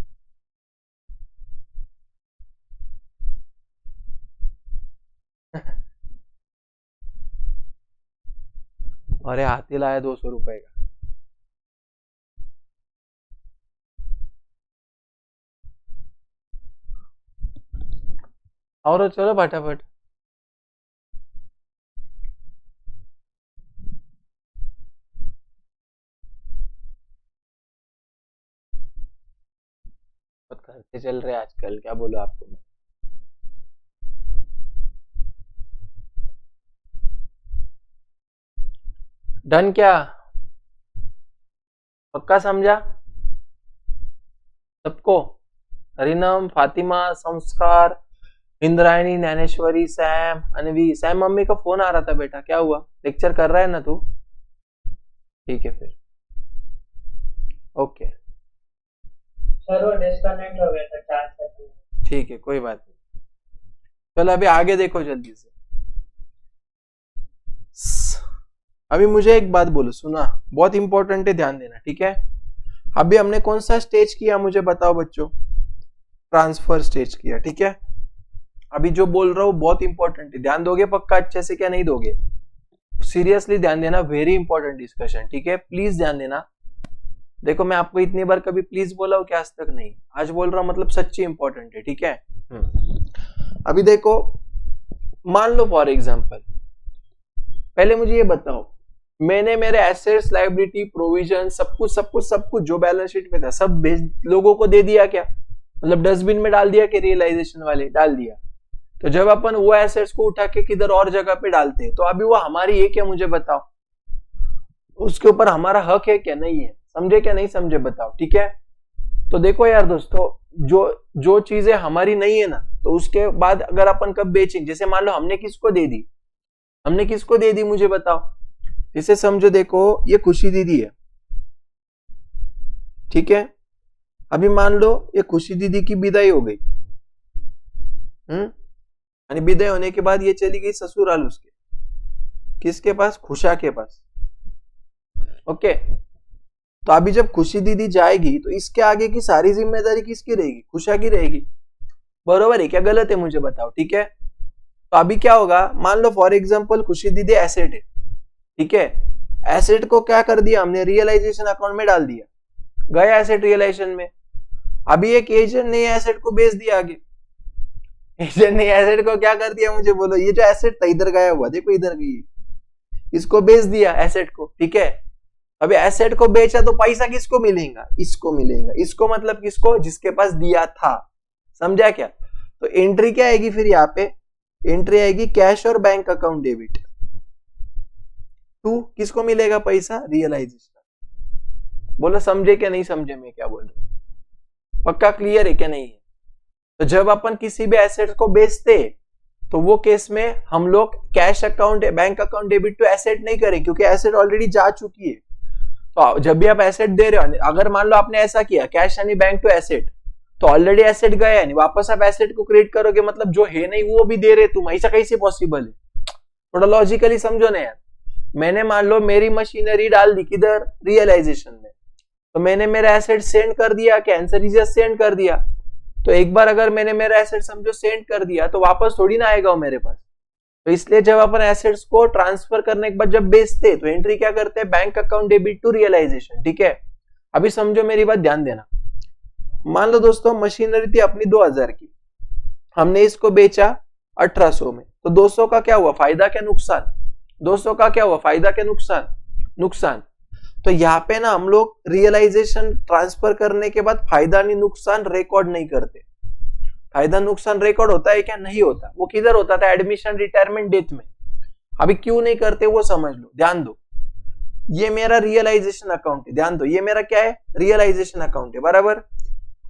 अरे हाथी लाया 200 रुपए का। और चलो फटाफट। बहुत खर्चे चल रहे हैं आजकल, क्या बोलो आपको मैं। डन क्या, पक्का समझा सबको? हरिनम, फातिमा, संस्कार, इंद्रायणी, ज्ञानेश्वरी, सैम, अनवी। सैम मम्मी का फोन आ रहा था बेटा, क्या हुआ? लेक्चर कर रहा है ना तू? ठीक है फिर, ओके सर वो डिस्कनेक्ट हो गया था 4 सेकंड। ठीक है, कोई बात नहीं। चलो अभी आगे देखो जल्दी से। अभी मुझे एक बात बोलो, सुना, बहुत इंपॉर्टेंट है, ध्यान देना, ठीक है? अभी हमने कौन सा स्टेज किया मुझे बताओ बच्चों? ट्रांसफर स्टेज किया, ठीक है? अभी जो बोल रहा हूं बहुत इंपॉर्टेंट है, ध्यान दोगे पक्का अच्छे से, क्या नहीं दोगे? सीरियसली ध्यान देना, वेरी इंपॉर्टेंट डिस्कशन, ठीक है? प्लीज ध्यान देना। देखो मैं आपको इतनी बार कभी प्लीज बोला हूं क्या? आज तक नहीं, आज बोल रहा हूं, मतलब सच्ची इंपॉर्टेंट है, ठीक है? अभी देखो, मान लो फॉर एग्जांपल, पहले मुझे ये बताओ, मैंने मेरे एसेट्स, लायबिलिटी, प्रोविजन, सब कुछ जो बैलेंस शीट में था सब लोगों को दे दिया क्या? मतलब डस्टबिन में डाल दिया कि रियलाइजेशन वाले डाल दिया? तो जब अपन वो एसेट्स को उठा के किधर और जगह पे डालते हैं, तो अभी वो हमारी है क्या मुझे बताओ? उसके ऊपर हमारा हक है क्या? नहीं है। समझे क्या नहीं समझे बताओ, ठीक है? तो देखो यार दोस्तों, जो चीजें हमारी नहीं है ना, तो उसके बाद अगर अपन कब बेचेंगे, जैसे मान लो हमने किसको दे दी मुझे बताओ? इसे समझो, देखो ये खुशी दीदी है, ठीक है? अभी मान लो ये खुशी दीदी की विदाई हो गई, यानी विदाई होने के बाद ये चली गई ससुराल उसके, किसके पास? खुशा के पास, ओके? तो अभी जब खुशी दीदी जाएगी तो इसके आगे की सारी जिम्मेदारी किसकी रहेगी? खुशा की रहेगी, बरोबर है क्या? गलत है मुझे बताओ, ठीक है? तो अभी क्या होगा, मान लो फॉर एग्जांपल खुशी दीदी एसेट है, ठीक है? एसेट को क्या कर दिया हमने? रियलाइजेशन अकाउंट में डाल दिया, गया एसेट रियलाइजेशन में। अभी एक एजेंट ने एसेट को बेच दिया आगे, एजेंट ने एसेट को क्या कर दिया मुझे बोलो? ये जो एसेट था इधर गया हुआ, देखो इधर गई, इसको बेच दिया एसेट को, ठीक है? अभी एसेट को बेचा तो पैसा किसको मिलेगा? इसको मिलेगा। इसको मतलब किसको? जिसके पास दिया था, समझा क्या? तो एंट्री क्या आएगी फिर? यहाँ पे एंट्री आएगी कैश और बैंक अकाउंट डेबिट टू, किसको मिलेगा पैसा? रियलाइजेशन। बोलो समझे क्या नहीं समझे मैं क्या बोल रहा हूं? पक्का क्लियर है क्या नहीं है? तो जब अपन किसी भी एसेट को बेचते तो वो केस में हम लोग cash account, bank account debit to asset नहीं करें, क्योंकि एसेट ऑलरेडी जा चुकी है। तो जब भी आप एसेट दे रहे हो, अगर मान लो आपने ऐसा किया कैश यानी बैंक टू एसेट, तो ऑलरेडी एसेट गया है, वापस आप एसेट को क्रिएट करोगे, मतलब जो है नहीं वो भी दे रहे तुम, ऐसा कैसे पॉसिबल है? थोड़ा लॉजिकली समझो ना यार। मैंने मान लो मेरी मशीनरी डाल दी किधर? रियलाइजेशन में, तो मैंने मेरा एसेट सेंड कर दिया, कैंसर इज सेंड कर दिया। तो एक बार अगर मैंने मेरा एसेट समझो सेंड कर दिया तो वापस थोड़ी ना आएगा वो मेरे पास। तो इसलिए जब अपन एसेट्स को ट्रांसफर करने के बाद जब बेचते तो एंट्री क्या करते हैं? Bank account debit to realisation, ठीक है? अभी समझो मेरी बात, ध्यान देना। मान लो दोस्तों मशीनरी थी अपनी 2000 की, हमने इसको बेचा 1800 में, तो 200 का क्या हुआ? फायदा क्या नुकसान? 200 का क्या हुआ? फायदा क्या नुकसान? नुकसान। तो यहाँ पे ना हम लोग रियलाइजेशन ट्रांसफर करने के बाद फायदा नहीं नुकसान रिकॉर्ड नहीं करते। फायदा नुकसान रिकॉर्ड होता है क्या? नहीं होता। वो किधर होता था? एडमिशन, रिटायरमेंट, डेथ में। अभी क्यों नहीं करते वो समझ लो, ध्यान दो। ये मेरा रियलाइजेशन अकाउंट है, ध्यान दो, ये मेरा क्या है? रियलाइजेशन अकाउंट है, बराबर?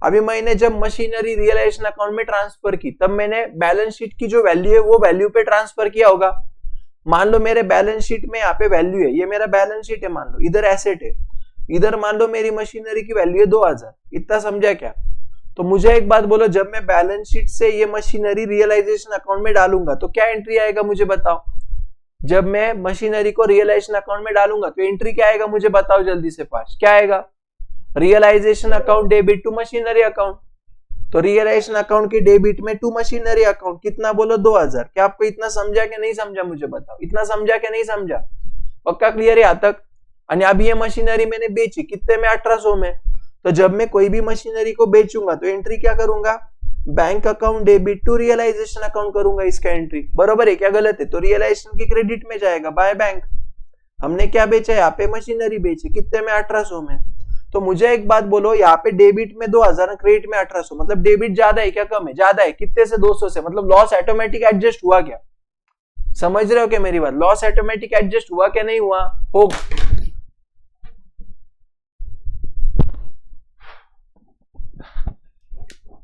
अभी मैंने जब मशीनरी रियलाइजेशन अकाउंट में ट्रांसफर की, तब मैंने बैलेंस शीट की जो वैल्यू है वो वैल्यू पे ट्रांसफर किया होगा। मान लो मेरे बैलेंस शीट में यहाँ पे वैल्यू है, ये मेरा बैलेंस शीट है, मान लो इधर एसेट है, इधर मान लो मेरी मशीनरी की वैल्यू है 2000, इतना समझा क्या? तो मुझे एक बात बोलो, जब मैं बैलेंस शीट से ये मशीनरी रियलाइजेशन अकाउंट में डालूंगा तो क्या एंट्री आएगा मुझे बताओ? जब मैं मशीनरी को रियलाइजेशन अकाउंट में डालूंगा तो एंट्री क्या आएगा मुझे बताओ जल्दी से फास्ट, क्या आएगा? Realisation account debit to machinery account. तो रियलाइजेशन अकाउंट के डेबिट में टू मशीनरी अकाउंट कितना बोलो 2000। क्या आपको इतना समझा कि नहीं समझा मुझे बताओ? इतना समझा कि नहीं समझा? पक्का क्लियर है यहाँ तक? और अब ये मशीनरी मैंने बेची कितने में? 1800 में। तो जब मैं कोई भी मशीनरी को बेचूंगा तो एंट्री क्या करूंगा? Bank account debit to realisation account करूंगा इसका एंट्री। बरोबर है क्या गलत है? तो रियलाइजेशन की क्रेडिट में जाएगा बाय बैंक। हमने क्या बेचा? यहाँ पे मशीनरी बेची कितने में? 1800 में। तो मुझे एक बात बोलो, यहाँ पे डेबिट में 2000 क्रेडिट में 1800, मतलब डेबिट ज्यादा है क्या कम है? ज्यादा है। कितने से? 200 से। मतलब लॉस ऑटोमेटिक एडजस्ट हुआ क्या? समझ रहे हो क्या मेरी बात? लॉस ऑटोमेटिक एडजस्ट हुआ क्या नहीं हुआ? हो।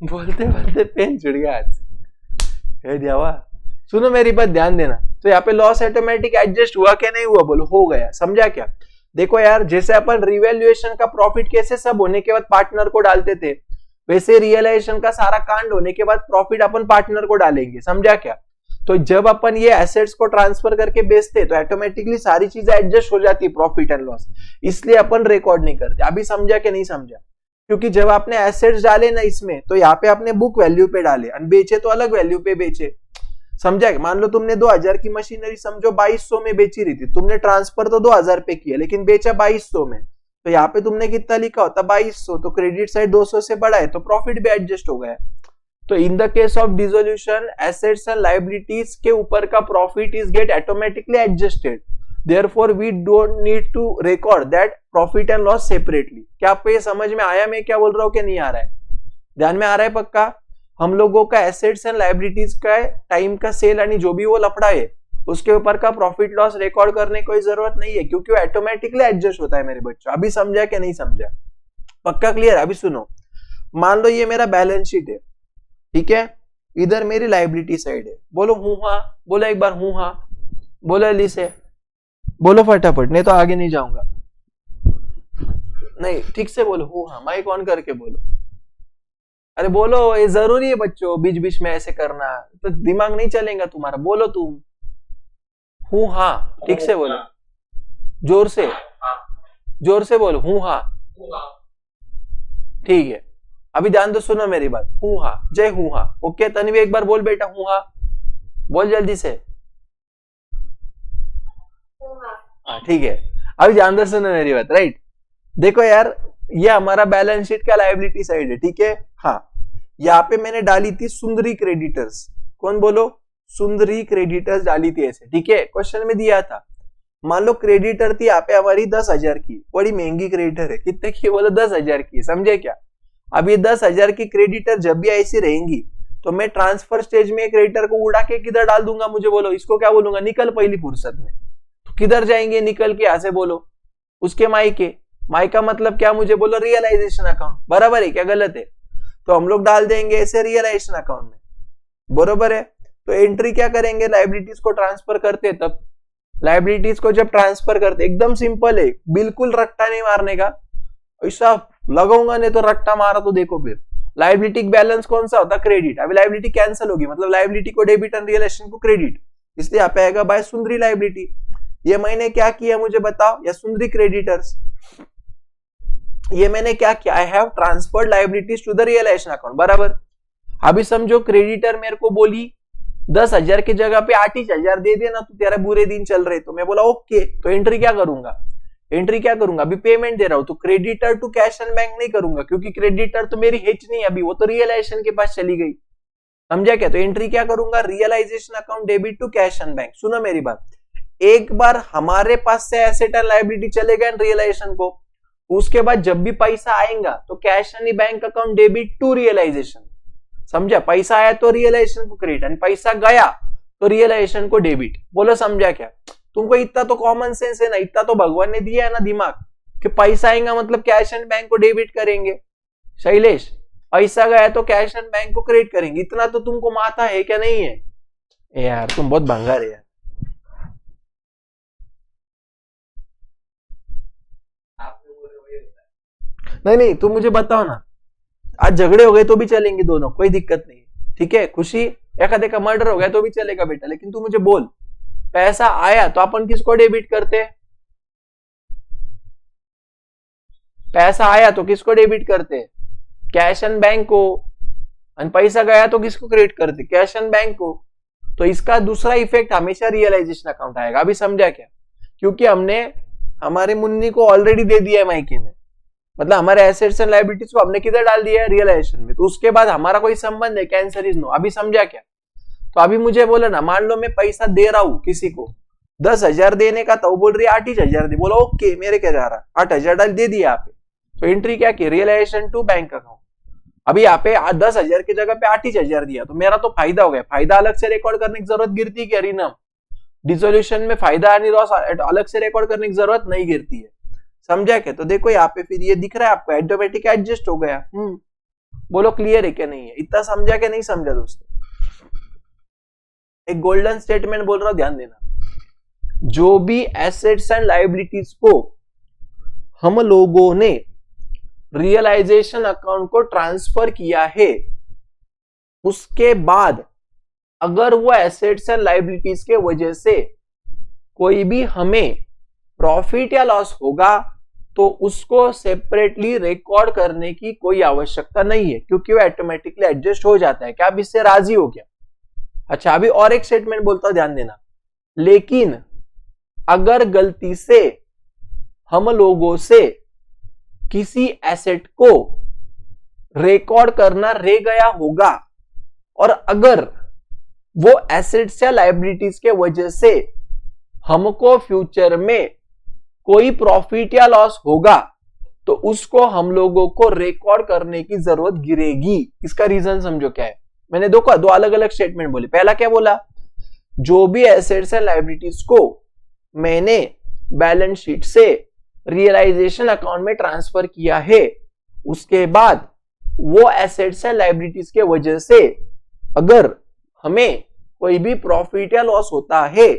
बोलते बोलते पेन छुड़ गया हाथ से। देवा सुनो मेरी बात ध्यान देना। तो यहाँ पे लॉस ऑटोमेटिक एडजस्ट हुआ क्या नहीं हुआ? बोलो हो गया। समझा क्या? देखो यार, जैसे अपन रिवैल्यूएशन का प्रॉफिट कैसे सब होने के बाद पार्टनर को डालते थे, वैसे रियलाइजेशन का सारा कांड होने के बाद प्रॉफिट अपन पार्टनर को डालेंगे। समझा क्या? तो जब अपन ये एसेट्स को ट्रांसफर करके बेचते तो ऑटोमेटिकली सारी चीजें एडजस्ट हो जाती है, प्रॉफिट एंड लॉस, इसलिए अपन रिकॉर्ड नहीं करते। अभी समझा कि नहीं समझा? क्योंकि जब आपने एसेट्स डाले ना इसमें, तो यहाँ पे आपने बुक वैल्यू पे डाले, बेचे तो अलग वैल्यू पे बेचे। समझा? मान लो तुमने 2000 की मशीनरी समझो 2200 में बेची रही थी, तुमने ट्रांसफर तो 2000 पे किया लेकिन बेचा 2200 में, तो यहाँ पे तुमने कितना लिखा होता? 2200। तो क्रेडिट साइड 200 से बड़ा है तो प्रॉफिट भी एडजस्ट हो गया। तो in the case of dissolution, assets and liabilities के ऊपर का profit is get automatically adjusted, therefore we don't need to record that profit and loss separately. क्या आपको ये समझ में आया मैं क्या बोल रहा हूँ कि नहीं आ रहा है? ध्यान में आ रहा है पक्का? हम लोगों का एसेट्स एंड लायबिलिटीज का टाइम का सेल यानी जो भी वो लफड़ा है उसके ऊपर का प्रॉफिट लॉस रिकॉर्ड करने की कोई जरूरत नहीं है, क्योंकि वो ऑटोमेटिकली एडजस्ट होता है मेरे बच्चों। अभी समझा कि नहीं समझा? पक्का क्लियर? अभी सुनो, मान लो ये मेरा बैलेंस शीट है, ठीक है, इधर मेरी लायबिलिटी साइड है। बोलो हूं हाँ, बोलो एक बार हूं हाँ, बोलो अली से, बोलो फटाफट, नहीं तो आगे नहीं जाऊंगा। नहीं ठीक से बोलो हूं हाँ, माइक ऑन करके बोलो। अरे बोलो, ये जरूरी है बच्चों, बीच बीच में ऐसे करना तो दिमाग नहीं चलेगा तुम्हारा। बोलो तुम हूं हाँ, ठीक से बोलो, जोर से, जोर से बोलो हूं हाँ। ठीक है, अभी ध्यान दो, सुनो मेरी बात। हूं हाँ, जय हूं हाँ। ओके तन्वी एक बार बोल बेटा हूं हाँ, बोल जल्दी से। हाँ ठीक है, अभी ध्यान दो, सुनो मेरी बात। राइट, देखो यार, ये हमारा बैलेंस शीट का लायबिलिटी साइड है, ठीक है। हाँ, यहाँ पे मैंने डाली थी सुंदरी क्रेडिटर्स। कौन बोलो? सुंदरी क्रेडिटर्स डाली थी ऐसे, ठीक है, क्वेश्चन में दिया था। मान लो क्रेडिटर थी यहाँ पे हमारी 10,000 की, बड़ी महंगी क्रेडिटर है। कितने की? बोलो 10,000 की। समझे क्या? अब ये 10,000 की क्रेडिटर जब भी ऐसी रहेंगी तो मैं ट्रांसफर स्टेज में क्रेडिटर को उड़ा के किधर डाल दूंगा मुझे बोलो? इसको क्या बोलूंगा? निकल पहली फुर्सत में। तो किधर जाएंगे निकल के? यहाँ से बोलो उसके मायके। मायका मतलब क्या मुझे बोलो? Realisation account. बराबर है क्या गलत है? तो हम लोग डाल देंगे ऐसे रियलाइजेशन अकाउंट में। बरोबर है? तो एंट्री क्या करेंगे? लायबिलिटीज को ट्रांसफर करते, तब लायबिलिटीज को जब ट्रांसफर करते, एकदम सिंपल है, बिल्कुल रट्टा नहीं मारने का। ऐसा लगाऊंगा नहीं तो रट्टा मारा तो देखो फिर। लायबिलिटी बैलेंस कौन सा होता? क्रेडिट। अभी लायबिलिटी कैंसिल होगी, मतलब लायबिलिटी को डेबिट और रियलाइजेशन को क्रेडिट, इसलिए यहाँ पे आएगा बाय सुंदरी लायबिलिटी। ये मैंने क्या किया मुझे बताओ? या सुंदरी क्रेडिटर्स, ये मैंने क्या किया? I have transferred liabilities to the realisation account. बराबर। अभी समझो क्रेडिटर मेरे को बोली 10,000 की जगह पे 8,000 दे देना, तो तेरा बुरे दिन चल रहे। तो मैं बोला ओके, तो एंट्री क्या करूंगा? एंट्री क्या करूंगा? अभी पेमेंट दे रहा हूं तो creditor to cash and bank नहीं करूंगा, क्योंकि क्रेडिटर तो मेरी हिच नहीं, अभी वो तो रियलाइजेशन के पास चली गई। समझा क्या? तो एंट्री क्या करूंगा? Realisation account debit to cash and bank. सुनो मेरी बात, एक बार हमारे पास से एसेट एंड लायबिलिटी चले गए रियलाइजेशन को, उसके बाद जब भी पैसा आएगा तो cash and bank account debit to realisation. समझा? पैसा आया तो रियलाइजेशन को क्रेडिट, और पैसा गया तो रियलाइजेशन को डेबिट। बोलो समझा क्या? तुमको इतना तो कॉमन सेंस है ना, इतना तो भगवान ने दिया है ना दिमाग, कि पैसा आएगा मतलब कैश एंड बैंक को डेबिट करेंगे। शैलेश, पैसा गया तो कैश एंड बैंक को क्रेडिट करेंगे, इतना तो तुमको माथा है क्या नहीं है? यार तुम बहुत भंगार है यार। नहीं नहीं, तुम मुझे बताओ ना, आज झगड़े हो गए तो भी चलेंगे दोनों, कोई दिक्कत नहीं, ठीक है। खुशी एक आधे का मर्डर हो गया तो भी चलेगा बेटा, लेकिन तू मुझे बोल, पैसा आया तो अपन किसको डेबिट करते हैं? पैसा आया तो किसको डेबिट करते हैं? कैश एंड बैंक को। और पैसा गया तो किसको क्रेडिट करते? कैश एंड बैंक को। तो इसका दूसरा इफेक्ट हमेशा रियलाइजेशन अकाउंट आएगा। अभी समझा क्या? क्योंकि हमने हमारे मुन्नी को ऑलरेडी दे दिया है मायके में, मतलब हमारे एसेट्स एंड लायबिलिटीज को हमने किधर डाल दिया है? रियलाइजेशन में। तो उसके बाद हमारा कोई संबंध है? Cancer is no. अभी समझा क्या? तो अभी मुझे बोला ना, मान लो मैं पैसा दे रहा हूं किसी को, 10,000 देने का, तो वो बोल रही है 8,000 दे। बोला ओके, मेरे क्या जा रहा, 8,000 डाल दे दिया आप। तो एंट्री क्या की? Realisation to bank account. अभी यहाँ पे 10,000 की जगह पे 8,000 दिया, तो मेरा तो फायदा हो गया। फायदा अलग से रिकॉर्ड करने की जरूरत गिरती क्या रीनम? डिसोल्यूशन में फायदा यानी लॉस अलग से रिकॉर्ड करने की जरूरत नहीं गिरती है। समझा क्या? तो देखो यहाँ पे फिर ये दिख रहा है आपको, ऑटोमेटिक एडजस्ट हो गया। बोलो क्लियर है क्या नहीं है? इतना समझा क्या नहीं समझा दोस्तों? एक गोल्डन स्टेटमेंट बोल रहा हूं, ध्यान देना। जो भी एसेट्स एंड लायबिलिटीज को हम लोगों ने रियलाइजेशन अकाउंट को ट्रांसफर किया है, उसके बाद अगर वो एसेट्स एंड लायबिलिटीज के वजह से कोई भी हमें प्रॉफिट या लॉस होगा, तो उसको सेपरेटली रिकॉर्ड करने की कोई आवश्यकता नहीं है, क्योंकि वो ऑटोमेटिकली एडजस्ट हो जाता है। क्या आप इससे राजी हो क्या? अच्छा, अभी और एक स्टेटमेंट बोलता हूं, ध्यान देना। लेकिन अगर गलती से हम लोगों से किसी एसेट को रिकॉर्ड करना रह गया होगा, और अगर वो एसेट्स या लायबिलिटीज के वजह से हमको फ्यूचर में कोई प्रॉफिट या लॉस होगा, तो उसको हम लोगों को रिकॉर्ड करने की जरूरत गिरेगी। इसका रीजन समझो क्या है। मैंने दो अलग अलग स्टेटमेंट बोले। पहला क्या बोला? जो भी एसेट्स एंड लायबिलिटीज को मैंने बैलेंस शीट से रियलाइजेशन अकाउंट में ट्रांसफर किया है, उसके बाद वो एसेट्स एंड लायबिलिटीज के वजह से अगर हमें कोई भी प्रॉफिट या लॉस होता है,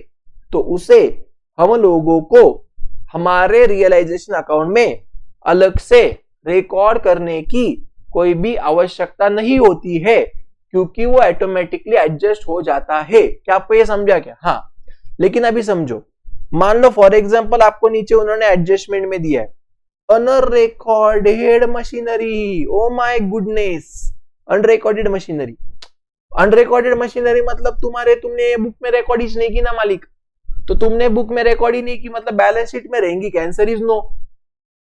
तो उसे हम लोगों को हमारे रियलाइजेशन अकाउंट में अलग से रिकॉर्ड करने की कोई भी आवश्यकता नहीं होती है, क्योंकि वो ऑटोमेटिकली एडजस्ट हो जाता है। क्या आपको ये समझा क्या? हाँ। लेकिन अभी समझो, मान लो फॉर एग्जांपल आपको नीचे उन्होंने एडजस्टमेंट में दिया है unrecorded machinery. Oh my goodness, unrecorded machinery. Unrecorded machinery मतलब तुमने बुक में रिकॉर्ड ही नहीं की ना मालिक, तो तुमने बुक में रिकॉर्ड ही नहीं की, मतलब बैलेंस शीट में रहेंगी। Cancer is no.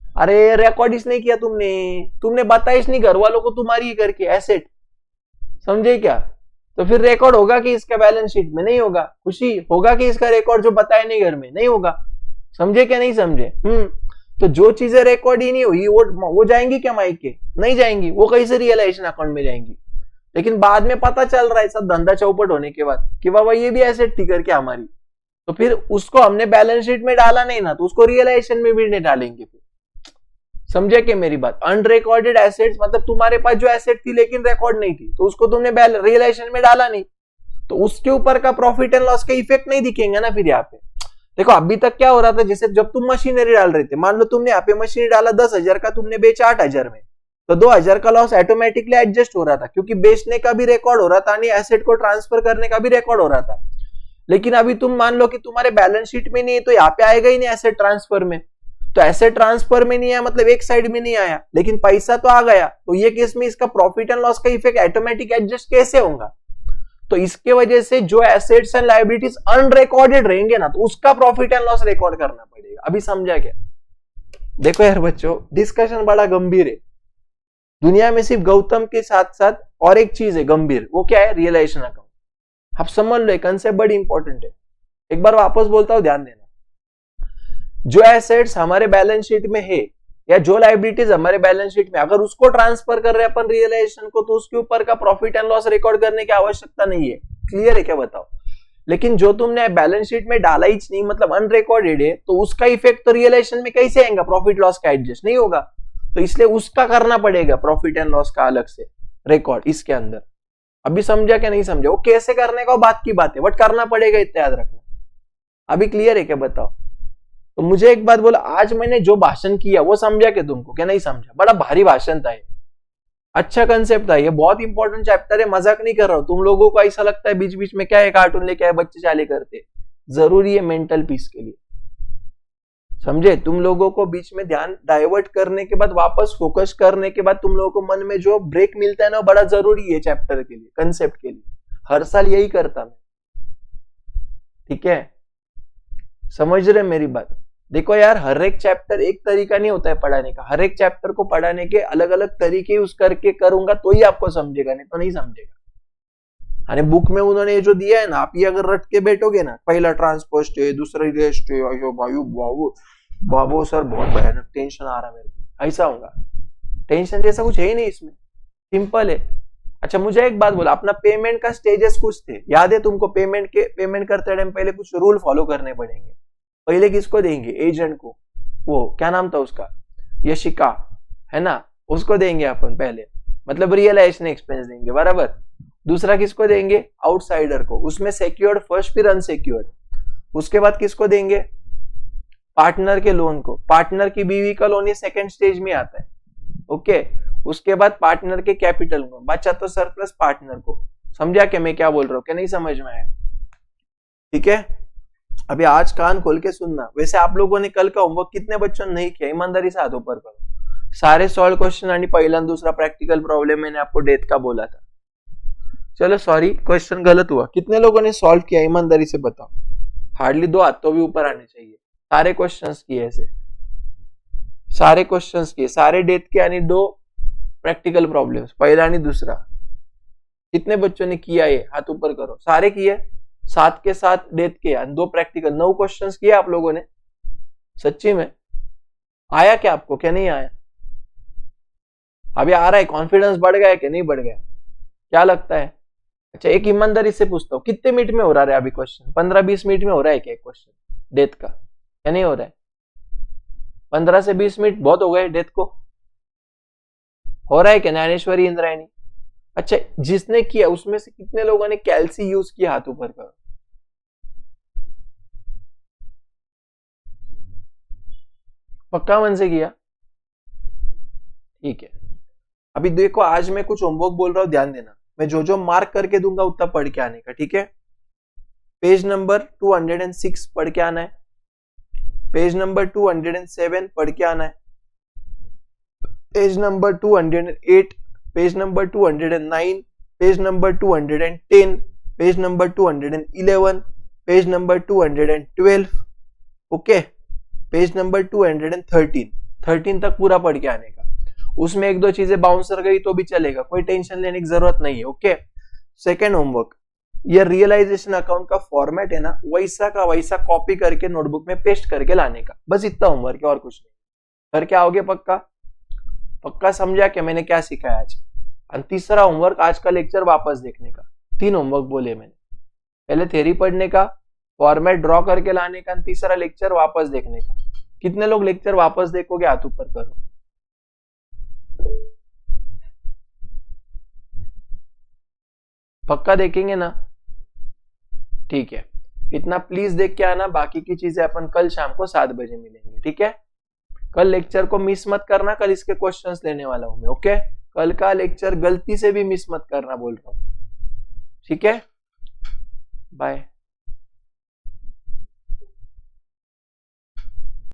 अरे रिकॉर्ड ही नहीं किया तुमने बताया नहीं घर वालों को तुम्हारी करके एसेट, समझे क्या? तो फिर रिकॉर्ड होगा कि इसका बैलेंस शीट में? नहीं होगा। खुशी होगा कि इसका रिकॉर्ड जो बताया नहीं घर में? नहीं होगा। समझे क्या नहीं समझे? तो जो चीजें रिकॉर्ड ही नहीं हुई वो जाएंगी क्या माइके? नहीं जाएंगी। वो कहीं से रियलाइजेशन अकाउंट में जाएंगी। लेकिन बाद में पता चल रहा है सब धंधा चौपट होने के बाद कि बाबा ये भी एसेट थी करके हमारी, तो फिर उसको हमने बैलेंस शीट में डाला नहीं ना, तो उसको रियलाइजेशन में भी नहीं डालेंगे। फिर समझे क्या मेरी बात? अनरिकॉर्डेड एसेट्स मतलब तुम्हारे पास जो एसेट थी लेकिन रिकॉर्ड नहीं थी, तो उसको तुमने रियलाइजेशन में डाला नहीं, तो उसके ऊपर का प्रॉफिट एंड लॉस का इफेक्ट नहीं दिखेंगे ना। फिर यहाँ पे देखो अभी तक क्या हो रहा था, जैसे जब तुम मशीनरी डाल रहे थे, मान लो तुमने यहाँ पे मशीनरी डाला 10,000 का, तुमने बेचा 8,000 में, तो 2,000 का लॉस ऑटोमेटिकली एडजस्ट हो रहा था, क्योंकि बेचने का भी रिकॉर्ड हो रहा था, नहीं एसेट को ट्रांसफर करने का भी रिकॉर्ड हो रहा था। लेकिन अभी तुम मान लो कि तुम्हारे बैलेंस शीट में नहीं है, तो यहाँ पे आएगा ही नहीं एसेट ट्रांसफर में। तो एसेट ट्रांसफर में नहीं आया मतलब एक साइड में नहीं आया, लेकिन पैसा तो आ गया। तो ये केस में इसका प्रॉफिट एंड लॉस का इफेक्ट ऑटोमेटिक एडजस्ट कैसे होगा? तो इसके वजह से जो एसेट्स एंड लायबिलिटीज अनरिकॉर्डेड रहेंगे ना, तो उसका प्रॉफिट एंड लॉस रिकॉर्ड करना पड़ेगा। अभी समझा क्या? देखो यार बच्चों, डिस्कशन बड़ा गंभीर है। दुनिया में सिर्फ गौतम के साथ साथ और एक चीज है गंभीर, वो क्या है? Realisation account. आप समझ लो, कंसेप्ट बड़ी इंपॉर्टेंट है। एक बार वापस बोलता हूं, ध्यान देना। जो एसेट्स हमारे बैलेंस शीट में है या जो लायबिलिटीज हमारे बैलेंस शीट में, अगर उसको ट्रांसफर कर रहे हैं अपन रियलाइजेशन को, तो उसके ऊपर का प्रॉफिट एंड लॉस रिकॉर्ड करने की आवश्यकता नहीं है। क्लियर है क्या? बताओ। लेकिन जो तुमने बैलेंस शीट में डाला ही नहीं, मतलब अनरिकॉर्डेड है, तो उसका इफेक्ट तो रियलाइजेशन में कैसे आएगा? प्रॉफिट लॉस का एडजस्ट नहीं होगा। तो इसलिए उसका करना पड़ेगा प्रॉफिट एंड लॉस का अलग से रिकॉर्ड इसके अंदर। अभी समझा क्या नहीं समझा? वो कैसे करने का बात की बात है, बट करना पड़ेगा, इतना याद रखना। अभी क्लियर है क्या? बताओ। तो मुझे एक बात बोला, आज मैंने जो भाषण किया वो समझा क्या तुमको, क्या नहीं समझा? बड़ा भारी भाषण था ये, अच्छा कंसेप्ट था ये, बहुत इंपॉर्टेंट चैप्टर है, मजाक नहीं कर रहा हूं। तुम लोगों को ऐसा लगता है बीच बीच में क्या है कार्टून लेके आए बच्चे चाले करते, जरूरी है मेंटल पीस के लिए, समझे? तुम लोगों को बीच में ध्यान डाइवर्ट करने के बाद वापस फोकस करने के बाद तुम लोगों को मन में जो ब्रेक मिलता है ना, बड़ा जरूरी है चैप्टर के लिए, कंसेप्ट के लिए। हर साल यही करता मैं, ठीक है? समझ रहे मेरी बात? देखो यार, हर एक चैप्टर एक तरीका नहीं होता है पढ़ाने का, हर एक चैप्टर को पढ़ाने के अलग अलग तरीके यूज करके करूंगा तो ही आपको समझेगा, नहीं तो नहीं समझेगा। अरे बुक में उन्होंने ये जो दिया है ना, आप ये अगर रट के बैठोगे ना, पहला ट्रांसपोस्ट है, दूसरा रेस्ट है, अयो भाई बाबू बाबू सर बहुत भयानक टेंशन आ रहा है मेरे को, ऐसा होगा। टेंशन जैसा कुछ है ही नहीं इसमें, सिंपल है। अच्छा मुझे एक बात बोला, अपना पेमेंट का स्टेजेस कुछ थे, याद है तुमको? पेमेंट करते टाइम पहले कुछ रूल फॉलो करने पड़ेंगे। पहले किसको देंगे? एजेंट को, वो क्या नाम था उसका, यशिका है ना, उसको देंगे अपन पहले, मतलब रियलाइजेशन एक्सपेंस देंगे, बराबर। दूसरा किसको देंगे? आउटसाइडर को, उसमें सिक्योर्ड फर्स्ट फिर अनसिक्योर्ड। उसके बाद किसको देंगे? पार्टनर के लोन को, पार्टनर की बीवी का लोन ये सेकंड स्टेज में आता है, ओके। उसके बाद पार्टनर के कैपिटल को, बचा तो सरप्लस पार्टनर को। समझा क्या मैं क्या बोल रहा हूँ, क्या नहीं समझ में आया? ठीक है, अभी आज कान खोल के सुनना। वैसे आप लोगों ने कल का होमवर्क कितने बच्चों ने नहीं किया, ईमानदारी से हाथ ऊपर करो। सारे सॉल्व क्वेश्चन आणि पहला दूसरा प्रैक्टिकल प्रॉब्लम मैंने आपको डेथ का बोला था। चलो सॉरी, क्वेश्चन गलत हुआ। कितने लोगों ने सॉल्व किया, ईमानदारी से बताओ? हार्डली 2 हाथ तो भी ऊपर आने चाहिए। सारे क्वेश्चंस किए ऐसे, सारे क्वेश्चंस किए, सारे डेथ के यानी 2 प्रैक्टिकल प्रॉब्लम्स, पहला आणि दूसरा। कितने बच्चों ने किया ये, हाथ ऊपर करो। सारे किए, 7 के 7 डेथ के यानी 2 प्रैक्टिकल, 9 क्वेश्चंस किए आप लोगों ने। सच्ची में आया क्या आपको, क्या नहीं आया? अभी आ रहा है, कॉन्फिडेंस बढ़ गया है कि नहीं बढ़ गया, क्या लगता है? अच्छा एक ईमानदारी से पूछता हूँ, कितने मिनट में हो रहा है अभी क्वेश्चन? 15-20 मिनट में हो रहा है क्या क्वेश्चन डेथ का, क्या नहीं हो रहा है? 15 से 20 मिनट बहुत हो गए डेथ को, हो रहा है क्या ज्ञानेश्वरी इंद्रायणी? अच्छा जिसने किया उसमें से कितने लोगों ने कैल्सी यूज किया, हाथ ऊपर करो। पक्का मन से किया? ठीक है, अभी देखो आज मैं कुछ होमवर्क बोल रहा हूं, ध्यान देना। मैं जो जो मार्क करके दूंगा उतना पढ़ के आने का, ठीक है? पेज नंबर 206 पढ़ के आना है, पेज नंबर 207 पढ़ के आना है, page number 208, page number 209, page number 210, page number 211, page number 212, okay, page number 213 तक पूरा पढ़ के आने का। उसमें 1-2 चीजें बाउंसर गई तो भी चलेगा, कोई टेंशन लेने की जरूरत नहीं है, ओके। सेकेंड होमवर्क, ये रियलाइजेशन अकाउंट का फॉर्मेट है ना, वैसा का वैसा कॉपी करके नोटबुक में पेस्ट करके लाने का, बस इतना होमवर्क है और कुछ नहीं। करके आओगे पक्का? पक्का समझा कि मैंने क्या सिखाया आज? और तीसरा होमवर्क, आज का लेक्चर वापस देखने का। 3 होमवर्क बोले मैंने, पहले थ्योरी पढ़ने का, फॉर्मेट ड्रॉ करके लाने का, तीसरा लेक्चर वापस देखने का। कितने लोग लेक्चर वापस देखोगे, हाथ ऊपर करो। पक्का देखेंगे ना? ठीक है, इतना प्लीज देख के आना। बाकी की चीजें अपन कल शाम को 7 बजे मिलेंगे, ठीक है? कल लेक्चर को मिस मत करना, कल इसके क्वेश्चंस लेने वाला हूं मैं, ओके? कल का लेक्चर गलती से भी मिस मत करना बोल रहा हूं, ठीक है? बाय।